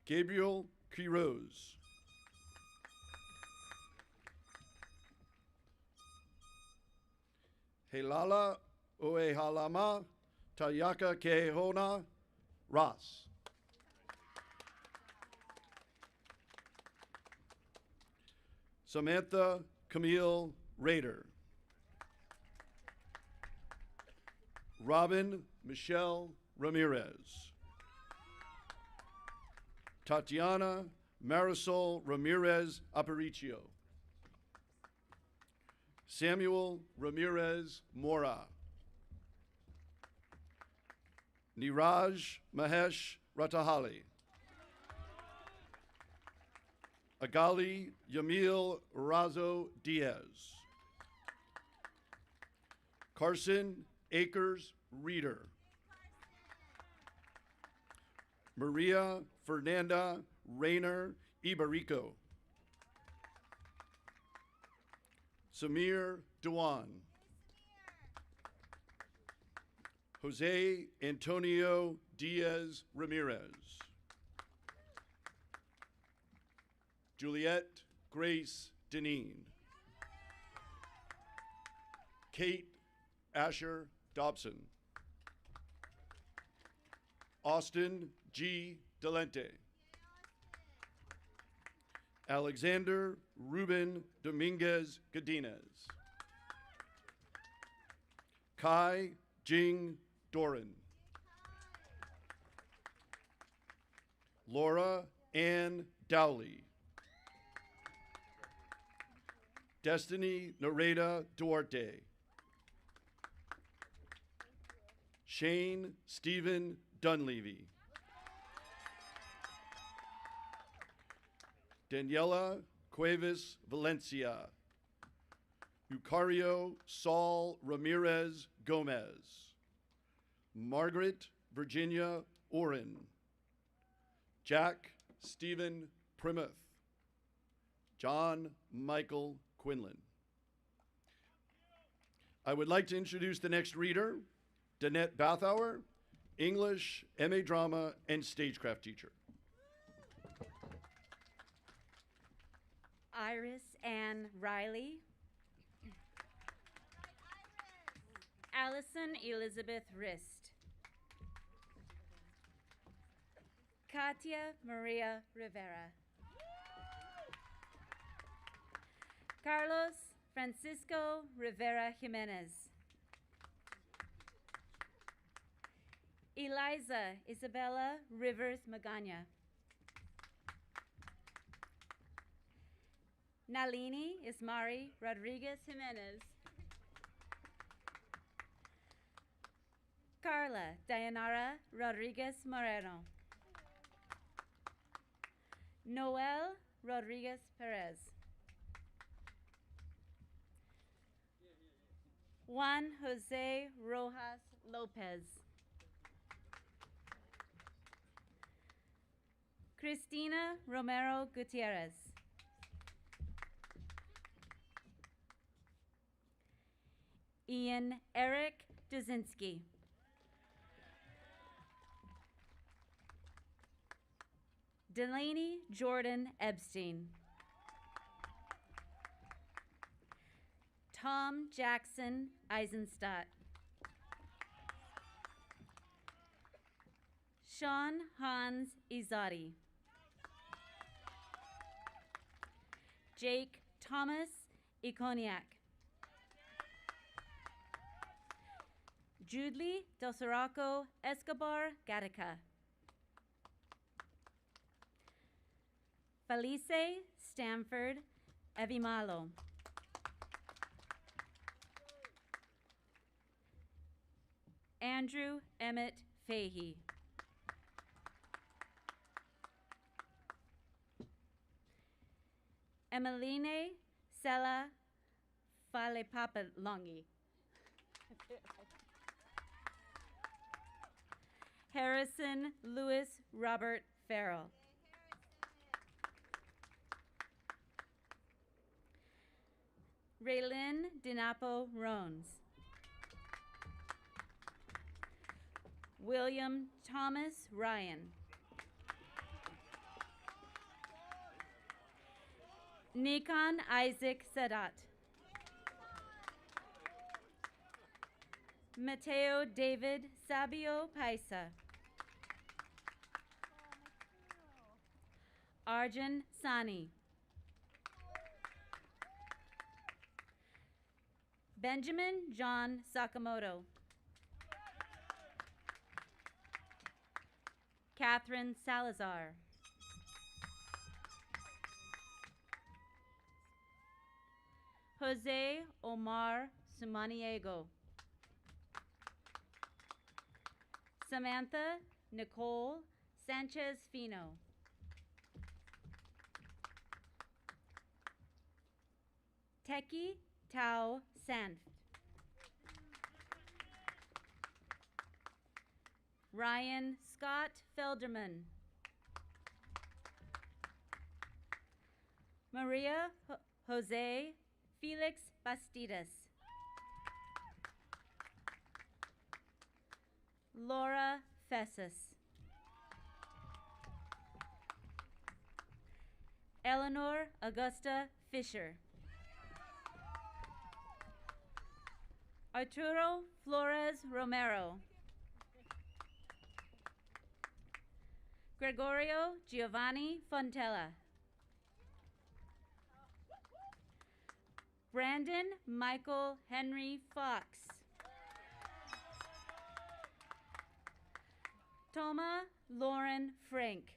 Gabriel Quiroz. Helala Oehalama Tayaka Kehona Ross. Samantha Camille Rader. Robin Michelle Ramirez. Tatiana Marisol Ramirez Aparicio. Samuel Ramirez Mora. Niraj Mahesh Ratahali. Agali Yamil Razo Diaz. Carson Akers Reeder. Maria Fernanda Rayner Ibarico. Samir Dewan. Jose Antonio Diaz Ramirez. Juliette Grace Deneen. Kate Asher Dobson. Austin G. Delente. Alexander Ruben Dominguez Godinez. Kai Jing Doran. Laura Ann Dowley. Destiny Nareda Duarte. Shane Stephen Dunleavy. Daniela Cuevas Valencia. Eucario Saul Ramirez Gomez. Margaret Virginia Oren. Jack Stephen Primuth. John Michael Quinlan. I would like to introduce the next reader, Danette Bathauer, English, MA Drama, and Stagecraft teacher. Iris Ann Riley. Allison Elizabeth Rist. Katia Maria Rivera. Carlos Francisco Rivera Jimenez. Eliza Isabella Rivers Magana. Nalini Ismari Rodriguez Jimenez. Carla Dayanara Rodriguez Moreno. Noel Rodriguez Perez. Juan Jose Rojas Lopez. Cristina Romero Gutierrez. Ian Eric Duzinski. Delaney Jordan Epstein. Tom Jackson Eisenstadt. Sean Hans Izadi. Jake Thomas Ikoniak. Judley Dosaraco Escobar Gattaca. Felice Stanford Evimalo. Andrew Emmett Fahey. Emeline Sela Falepapalongi. Harrison Louis Robert Farrell. Raylin Dinapo Rones. William Thomas Ryan. Nikon Isaac Sadat. Mateo David Sabio Paisa. Arjun Sani. Benjamin John Sakamoto. Catherine Salazar. Jose Omar Sumaniego. Samantha Nicole Sanchez Fino. Teki Tao Sanft. Ryan Scott Felderman. Maria Jose Felix Bastidas. Laura Fessus. Eleanor Augusta Fisher. Arturo Flores Romero. Gregorio Giovanni Fontella. Brandon Michael Henry Fox. Toma Lauren Frank.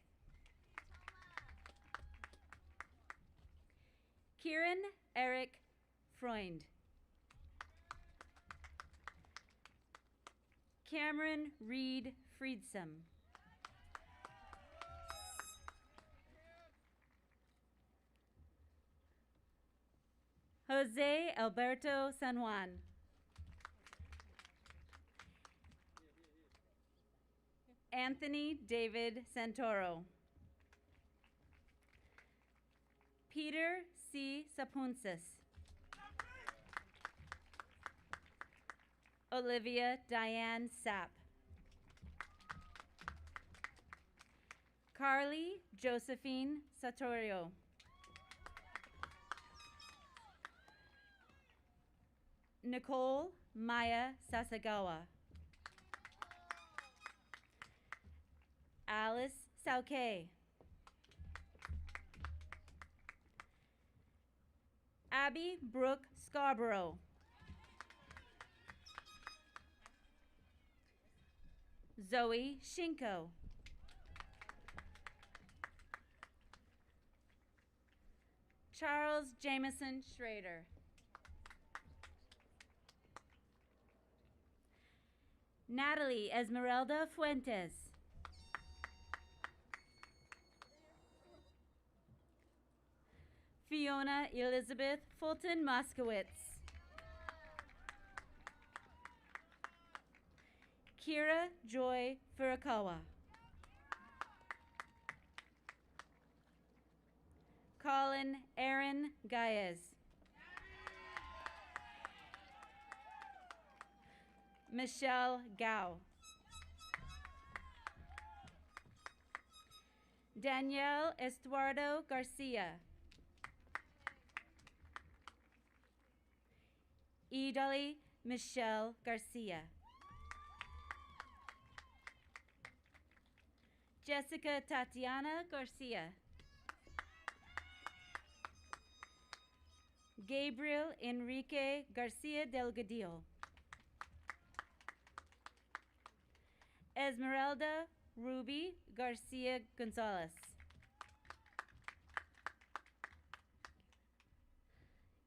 Kieran Eric Freund. Cameron Reed Friedsam. Jose Alberto San Juan. Anthony David Santoro. Peter C. Sapunsis. Olivia Diane Sapp. Carly Josephine Satorio. Nicole Maya Sasagawa. Alice Sauke. Abby Brooke Scarborough. Zoe Shinko. Charles Jameson Schrader. Natalie Esmeralda Fuentes. Fiona Elizabeth Fulton Moskowitz. Kira Joy Furukawa. Colin Aaron Gaez. Michelle Gao. Danielle Estuardo Garcia. Idali Michelle Garcia. Jessica Tatiana Garcia. Gabriel Enrique Garcia Delgadillo. Esmeralda Ruby Garcia Gonzalez.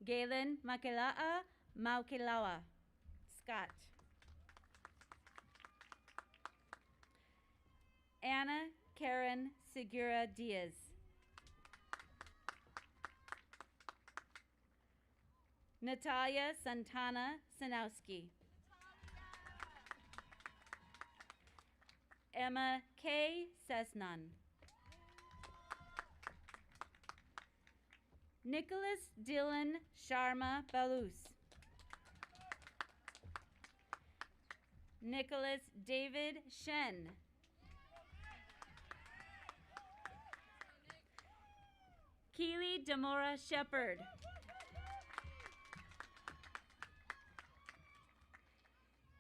Galen Makelaa Maukelawa Scott. Anna Karen Segura Diaz. Natalia Santana Sanowski. Emma K. Cessnon. Nicholas Dylan Sharma Balus. Nicholas David Shen. Keely Demora Shepherd.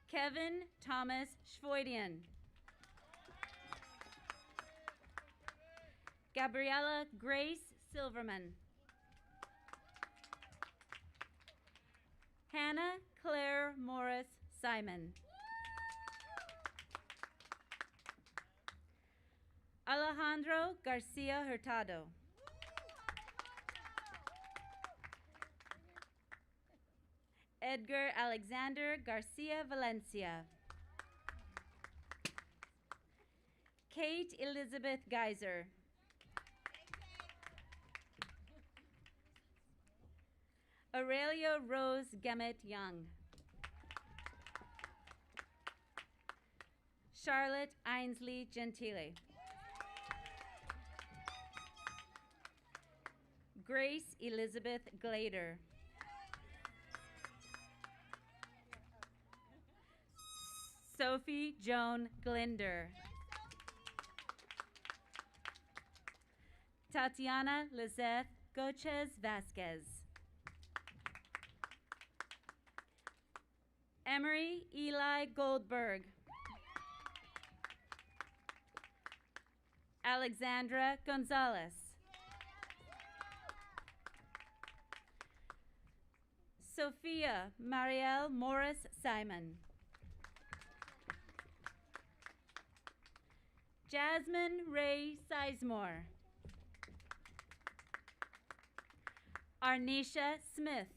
Kevin Thomas Schvoidian. Gabriella Grace Silverman. Hannah Claire Morris Simon. Alejandro Garcia Hurtado. Edgar Alexander Garcia Valencia. Kate Elizabeth Geyser. Aurelia Rose Gemmet Young. Charlotte Ainsley Gentile. Grace Elizabeth Glader. Sophie Joan Glinder. Tatiana Lizeth Gochez Vasquez. Emery Eli Goldberg. Alexandra Gonzalez. Sophia Marielle Morris Simon. Jasmine Ray Sizemore. Arnisha Smith.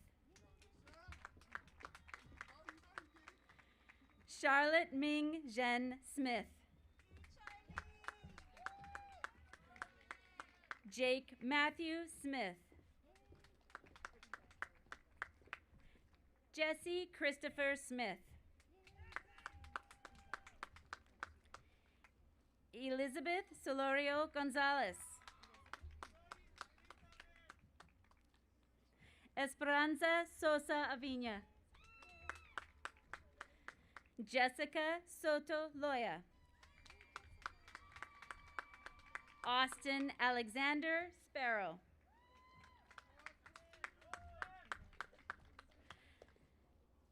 Charlotte Ming Zhen Smith. Jake Matthew Smith. Jesse Christopher Smith. Elizabeth Solorio Gonzalez. Esperanza Sosa Avina. Jessica Soto Loya. Austin Alexander Sparrow.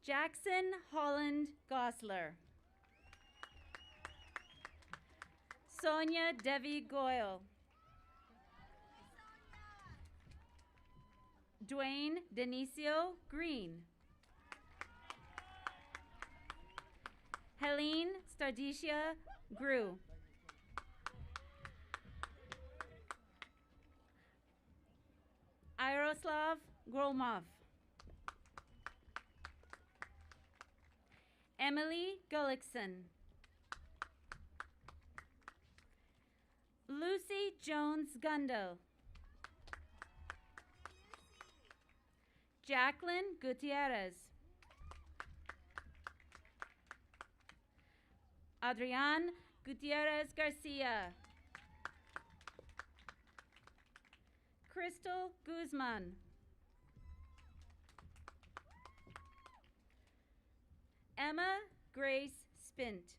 Jackson Holland Gosler. Sonia Devi Goyle. Dwayne Denicio Green. Helene Stardicia Grew. Yaroslav Gromov. Emily Gullickson. Lucy Jones Gundo. Jacqueline Gutierrez. Adrián Gutierrez Garcia. Crystal Guzman. Emma Grace Spint.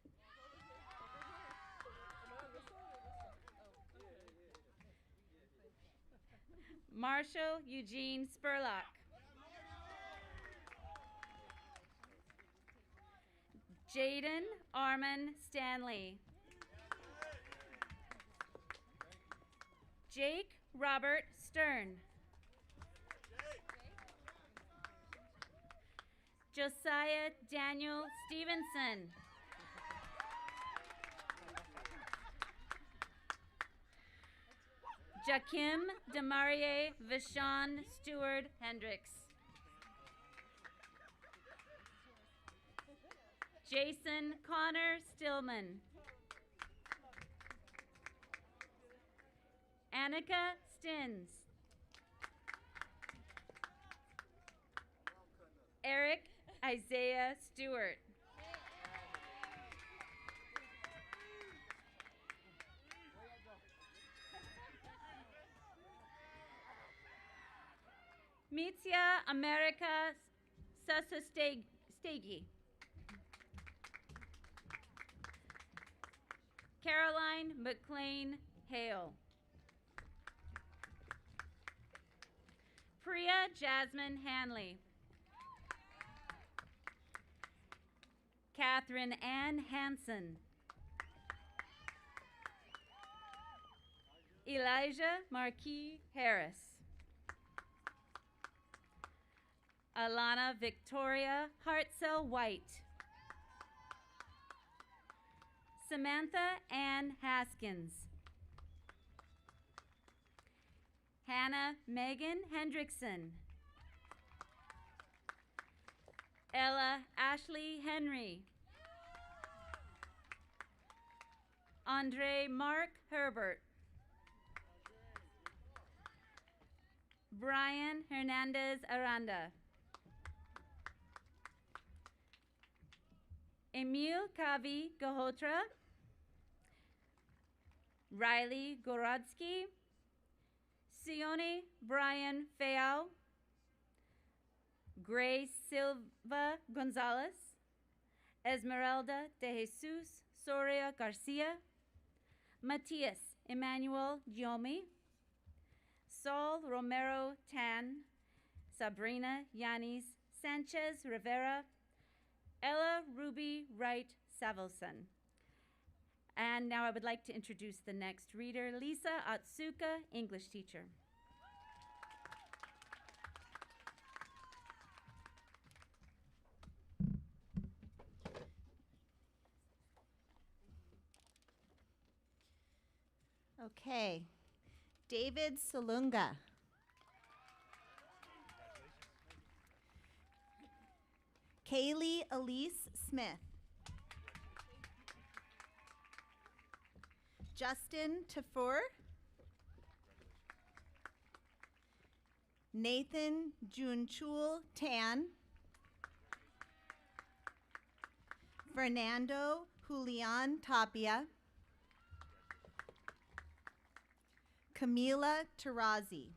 Marshall Eugene Spurlock. Jaden Armin Stanley. Jake Robert Stern. Josiah Daniel Stevenson. Jakim Demarie Vashon Stewart Hendricks. Jason Connor Stillman. Annika Stins. Eric Isaiah Stewart. Mitya America Sasostegi. Caroline McLean Hale. Priya Jasmine Hanley. Catherine Ann Hansen. Elijah Marquis Harris. Alana Victoria Hartzell White. Samantha Ann Haskins. Hannah Megan Hendrickson. Ella Ashley Henry. Andre Mark Herbert. Brian Hernandez Aranda. Emil Kavi Gahotra. Riley Gorodsky. Sione Brian Feao. Grace Silva Gonzalez. Esmeralda de Jesus Soria Garcia. Matias Emmanuel Giomi. Saul Romero Tan. Sabrina Yanis Sanchez Rivera. Ella Ruby Wright Savelson. And now I would like to introduce the next reader, Lisa Atsuka, English teacher. Okay. David Salunga. Kaylee Elise Smith. Justin Tafur. Nathan Junchul Tan. Fernando Julian Tapia. Camila Tarazi.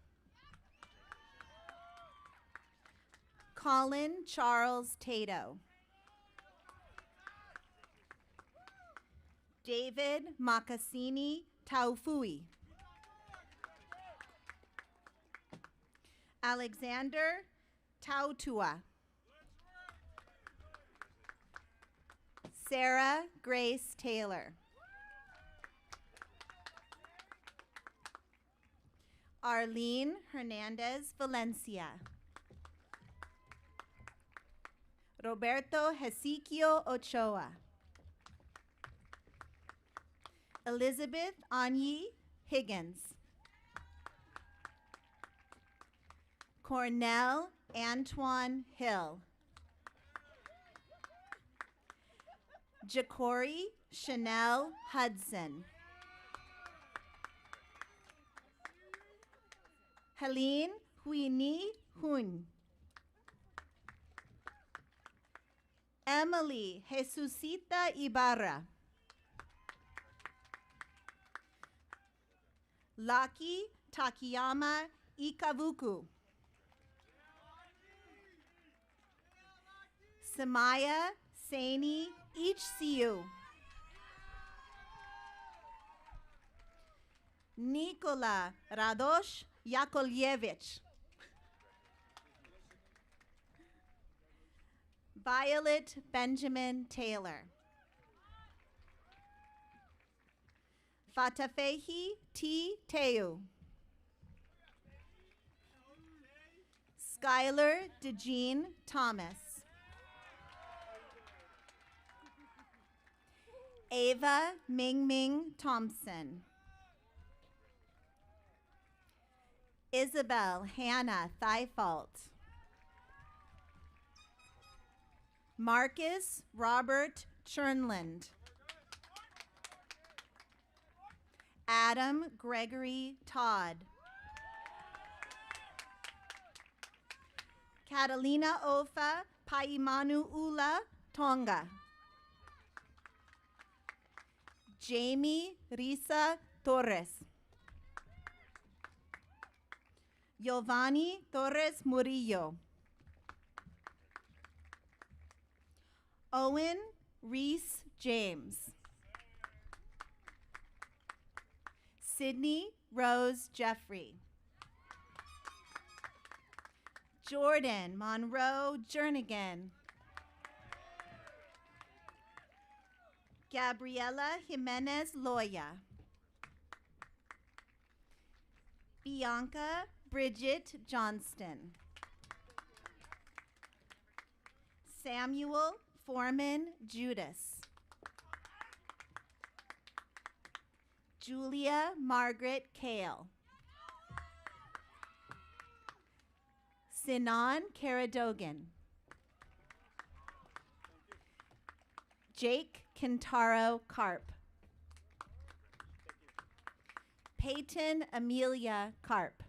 Colin Charles Tato. David Makasini Taufui. Alexander Tautua. Sarah Grace Taylor. Arlene Hernandez Valencia. Roberto Hesequio Ochoa. Elizabeth Anyi Higgins. Cornell Antoine Hill. Jacori Chanel Hudson. Helene Huini Hun. Emily Jesusita Ibarra. Laki Takayama Ikavuku. Samaya Saini Ichsiu. Nikola Radosh Yakovlevich. Violet Benjamin Taylor. Fatafehi T. Teu. Skylar DeJean Thomas. Ava Ming Ming Thompson. Isabel Hannah Thifault. Marcus Robert Chernland. Adam Gregory Todd. Catalina Ofa Paimanu Ula Tonga. Jamie Risa Torres. Giovanni Torres Murillo. Owen Reese James. Sydney Rose Jeffrey. Jordan Monroe Jernigan. Gabriela Jimenez Loya. Bianca Bridget Johnston. Samuel Foreman Judas. Julia Margaret Kale. Sinan Karadogan. Jake Kintaro Karp. Peyton Amelia Karp.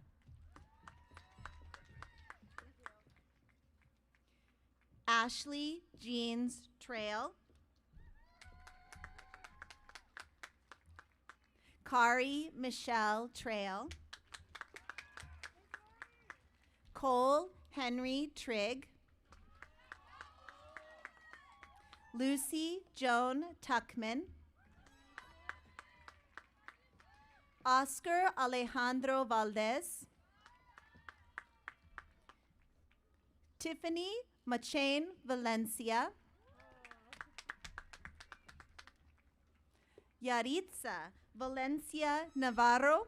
Ashley Jeans Trail. Kari Michelle Trail. Cole Henry Trigg. Lucy Joan Tuckman. Oscar Alejandro Valdez. Tiffany Machain Valencia. Yaritza Valencia Navarro.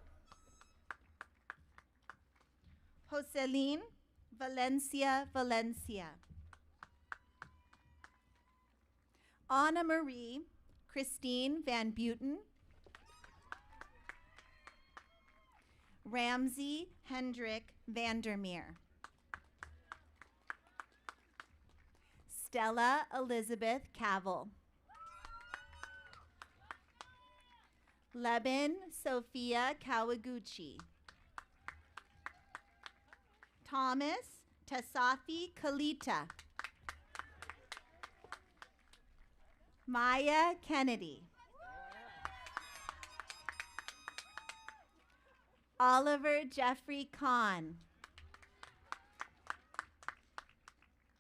Joseline Valencia Valencia. Anna Marie Christine Van Buten. Ramsey Hendrick Vandermeer. Stella Elizabeth Cavill. Leben Sophia Kawaguchi. Thomas Tasafi Kalita. Maya Kennedy. Oliver Jeffrey Kahn.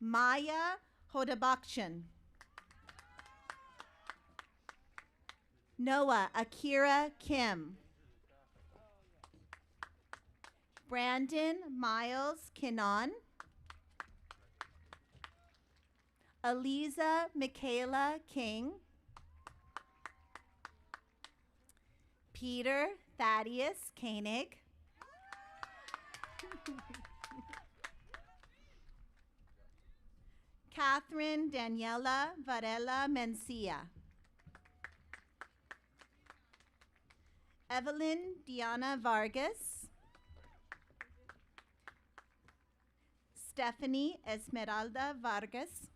Maya Hodabakshan. Noah Akira Kim. Brandon Miles Kinnon. Aliza Michaela King. Peter Thaddeus Koenig. Catherine Daniela Varela Mencia. Evelyn Diana Vargas. Stephanie Esmeralda Vargas.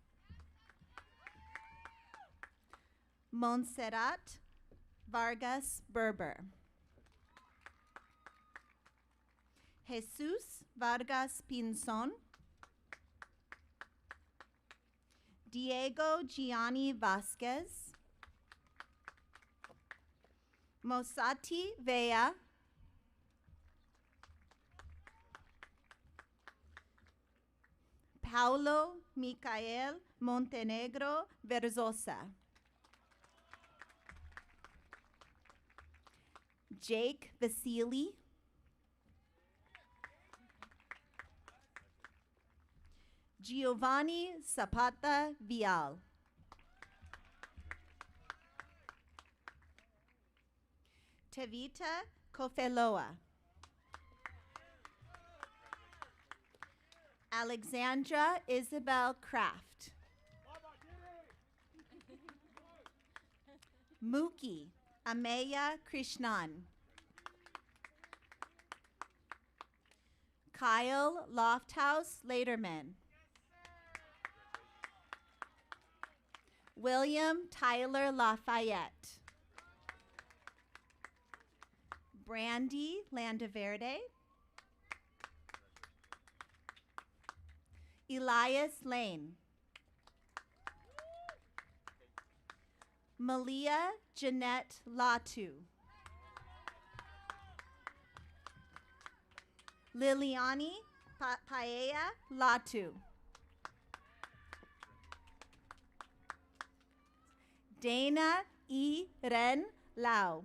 Montserrat Vargas Berber. Jesus Vargas Pinzon. Diego Gianni Vasquez. Mosati Vea. Paulo Micael Montenegro Verzosa. Jake Vasili. Giovanni Zapata Vial. Tevita Kofeloa. Alexandra Isabel Kraft. Mookie Ameya Krishnan. Kyle Lofthouse Laterman. William Tyler Lafayette. Brandy Landaverde. Elias Lane. Malia Jeanette Latu. Liliani Paella Latu. Dana E. Ren Lau.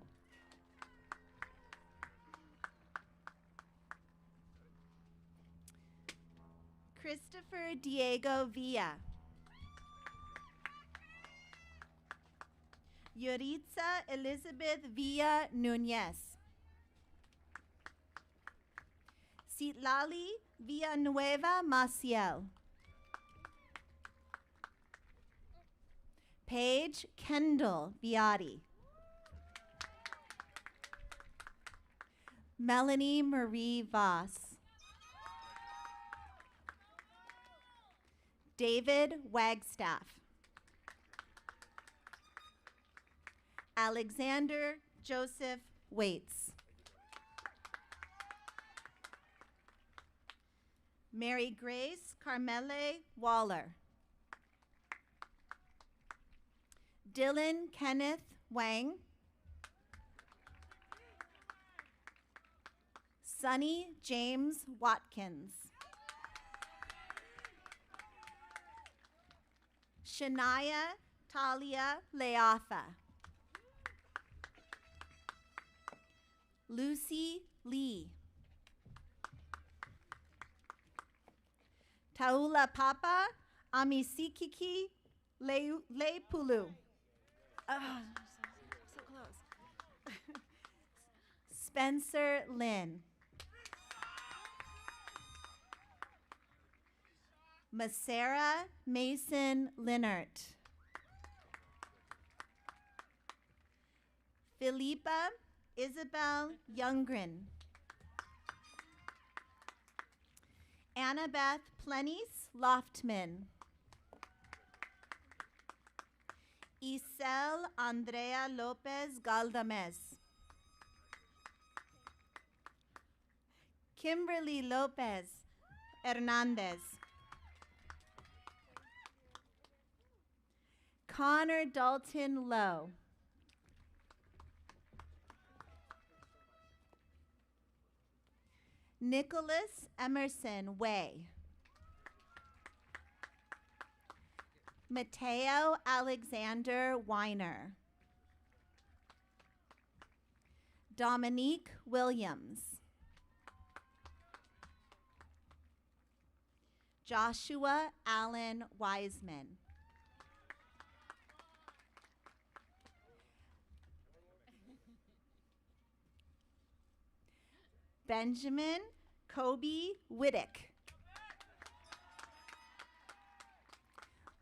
Christopher Diego Villa. Yuritza Elizabeth Villa Nunez. Citlali Villanueva Maciel. Paige Kendall Viati. Melanie Marie Voss. David Wagstaff. Alexander Joseph Waits. Mary Grace Carmele Waller. Dylan Kenneth Wang. Sonny James Watkins. Shania Talia Leatha. Lucy Lee. Taula Papa Amisikiki Leipulu. Oh, so close. Spencer Lynn. Masera Mason Linnert. Philippa Isabel Youngren. Annabeth Plennis Loftman. Isel Andrea Lopez Galdames. Kimberly Lopez Hernandez. Connor Dalton Lowe. Nicholas Emerson Way. Mateo Alexander Weiner. Dominique Williams. Joshua Allen Wiseman. Benjamin Kobe Whittick.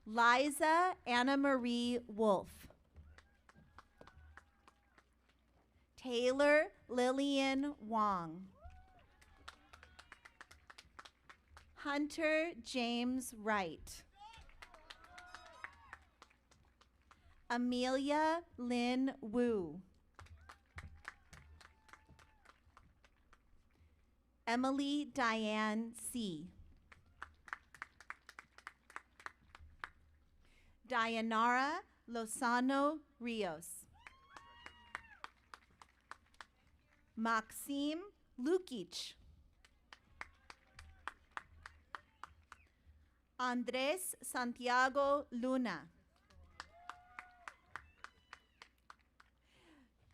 Liza Anna Marie Wolf. Taylor Lillian Wong. Hunter James Wright. Amelia Lynn Wu. Emily Diane C. Dayanara Lozano Rios. Maxime Lukic. Andres Santiago Luna.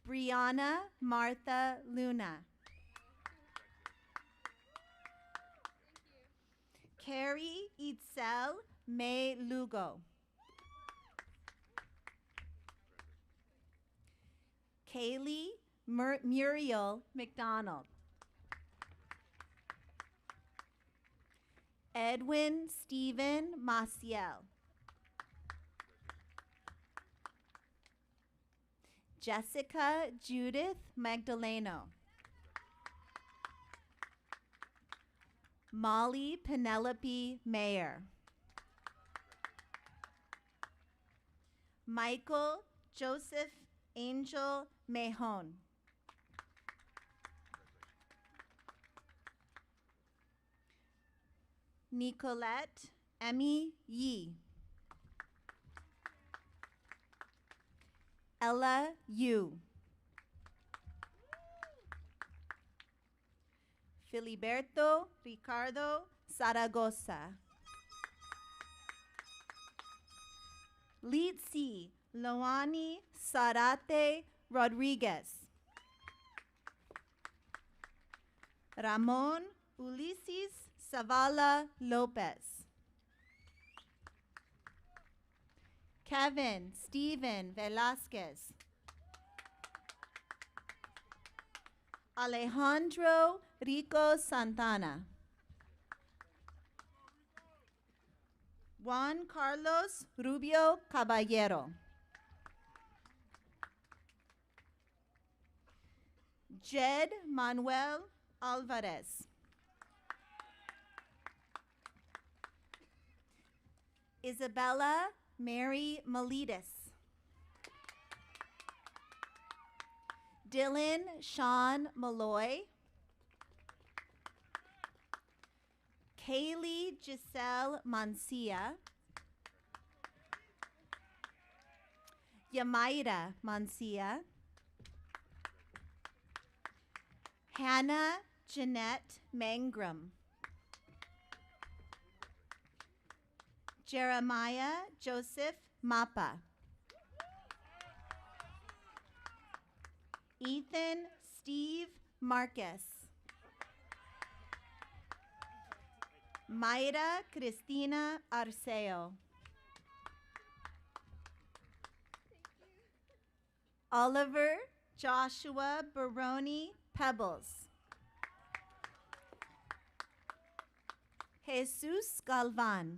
Brianna Martha Luna. Carrie Itzel May Lugo. Kaylee Muriel McDonald. Edwin Stephen Maciel. Jessica Judith Magdaleno. Molly Penelope Mayer. Michael Joseph Angel Mahon. Nicolette Emmy Yee. Ella Yu. Filiberto Ricardo Zaragoza. Litsi Loani Sarate Rodriguez. Ramon Ulises Zavala Lopez. Kevin Steven Velasquez. Alejandro Rico Santana. Juan Carlos Rubio Caballero. Jed Manuel Alvarez. Isabella Mary Melides. Dylan Sean Malloy. Kaylee Giselle Mancia. Yamaira Mancia. Hannah Jeanette Mangrum. Jeremiah Joseph Mapa. Ethan Steve Marcus. Mayra Cristina Arceo. Oliver Joshua Baroni Pebbles. Jesus Galvan.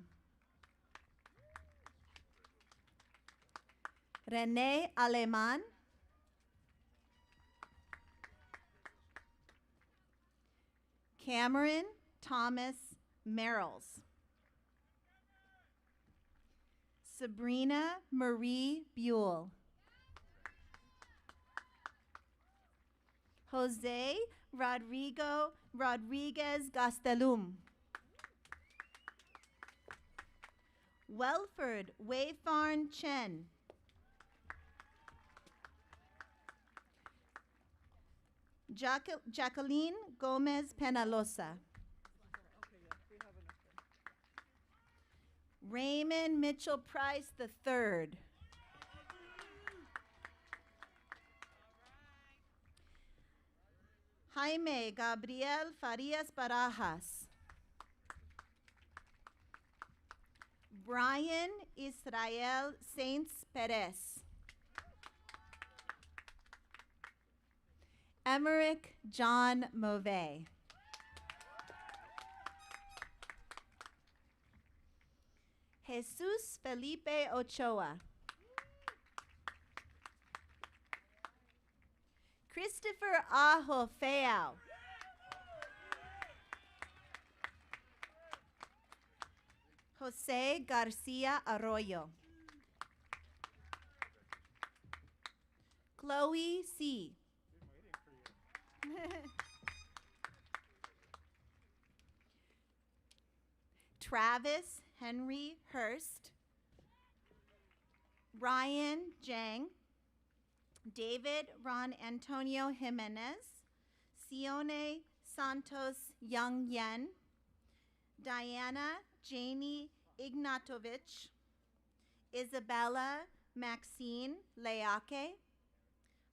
Rene Aleman. Cameron Thomas Merrills. Sabrina Marie Buell. Jose Rodrigo Rodriguez Gastelum. Welford Wayfarn Chen. Jacqueline Gomez Penalosa. Raymond Mitchell Price III. Jaime Gabriel Farias Barajas. Brian Israel Saints Perez. Emmerich John Mauvais. Jesus Felipe Ochoa. Christopher Ajo Feao. Jose Garcia Arroyo. Chloe C. Travis Henry Hurst. Ryan Jang. David Ron Antonio Jimenez. Sione Santos Young Yen. Diana Janie Ignatovich. Isabella Maxine Leake.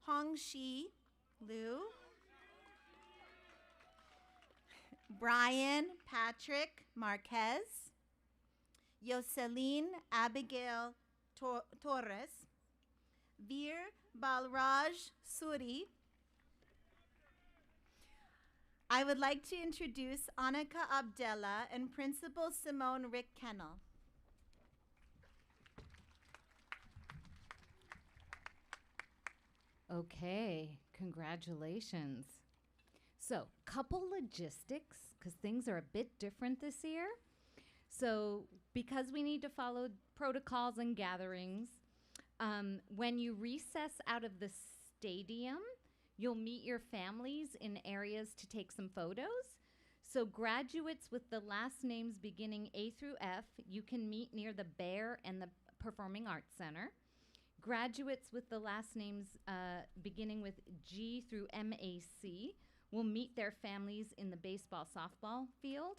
Hongxi Liu. Brian Patrick Marquez. Yoselin Abigail Torres. Veer Balraj Suri. I would like to introduce Annika Abdella and Principal Simone Rick Kennel. Okay, congratulations. So, couple logistics, because things are a bit different this year. So, because we need to follow protocols and gatherings, when you recess out of the stadium, you'll meet your families in areas to take some photos. So, graduates with the last names beginning A through F, you can meet near the Bear and the Performing Arts Center. Graduates with the last names beginning with G through MAC will meet their families in the baseball softball field.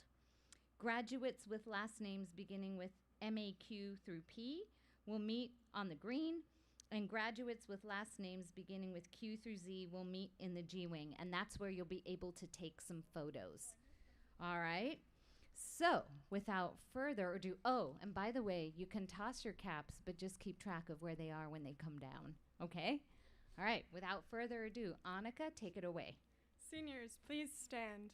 Graduates with last names beginning with MAQ through P will meet on the green, and graduates with last names beginning with Q through Z will meet in the G wing, and that's where you'll be able to take some photos. All right? So, without further ado, oh, and by the way, you can toss your caps, but just keep track of where they are when they come down, okay? All right, without further ado, Annika, take it away. Seniors, please stand.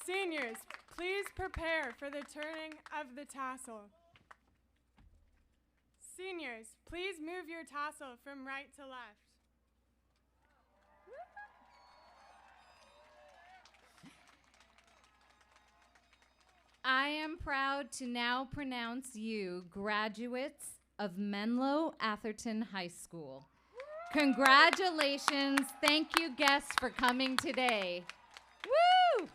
Seniors, please prepare for the turning of the tassel. Seniors, please move your tassel from right to left. I am proud to now pronounce you graduates of Menlo-Atherton High School. Congratulations. Thank you, guests, for coming today. Woo!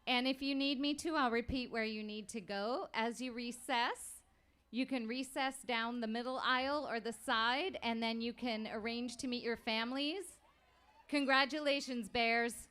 And if you need me to, I'll repeat where you need to go. As you recess, you can recess down the middle aisle or the side, and then you can arrange to meet your families. Congratulations, Bears.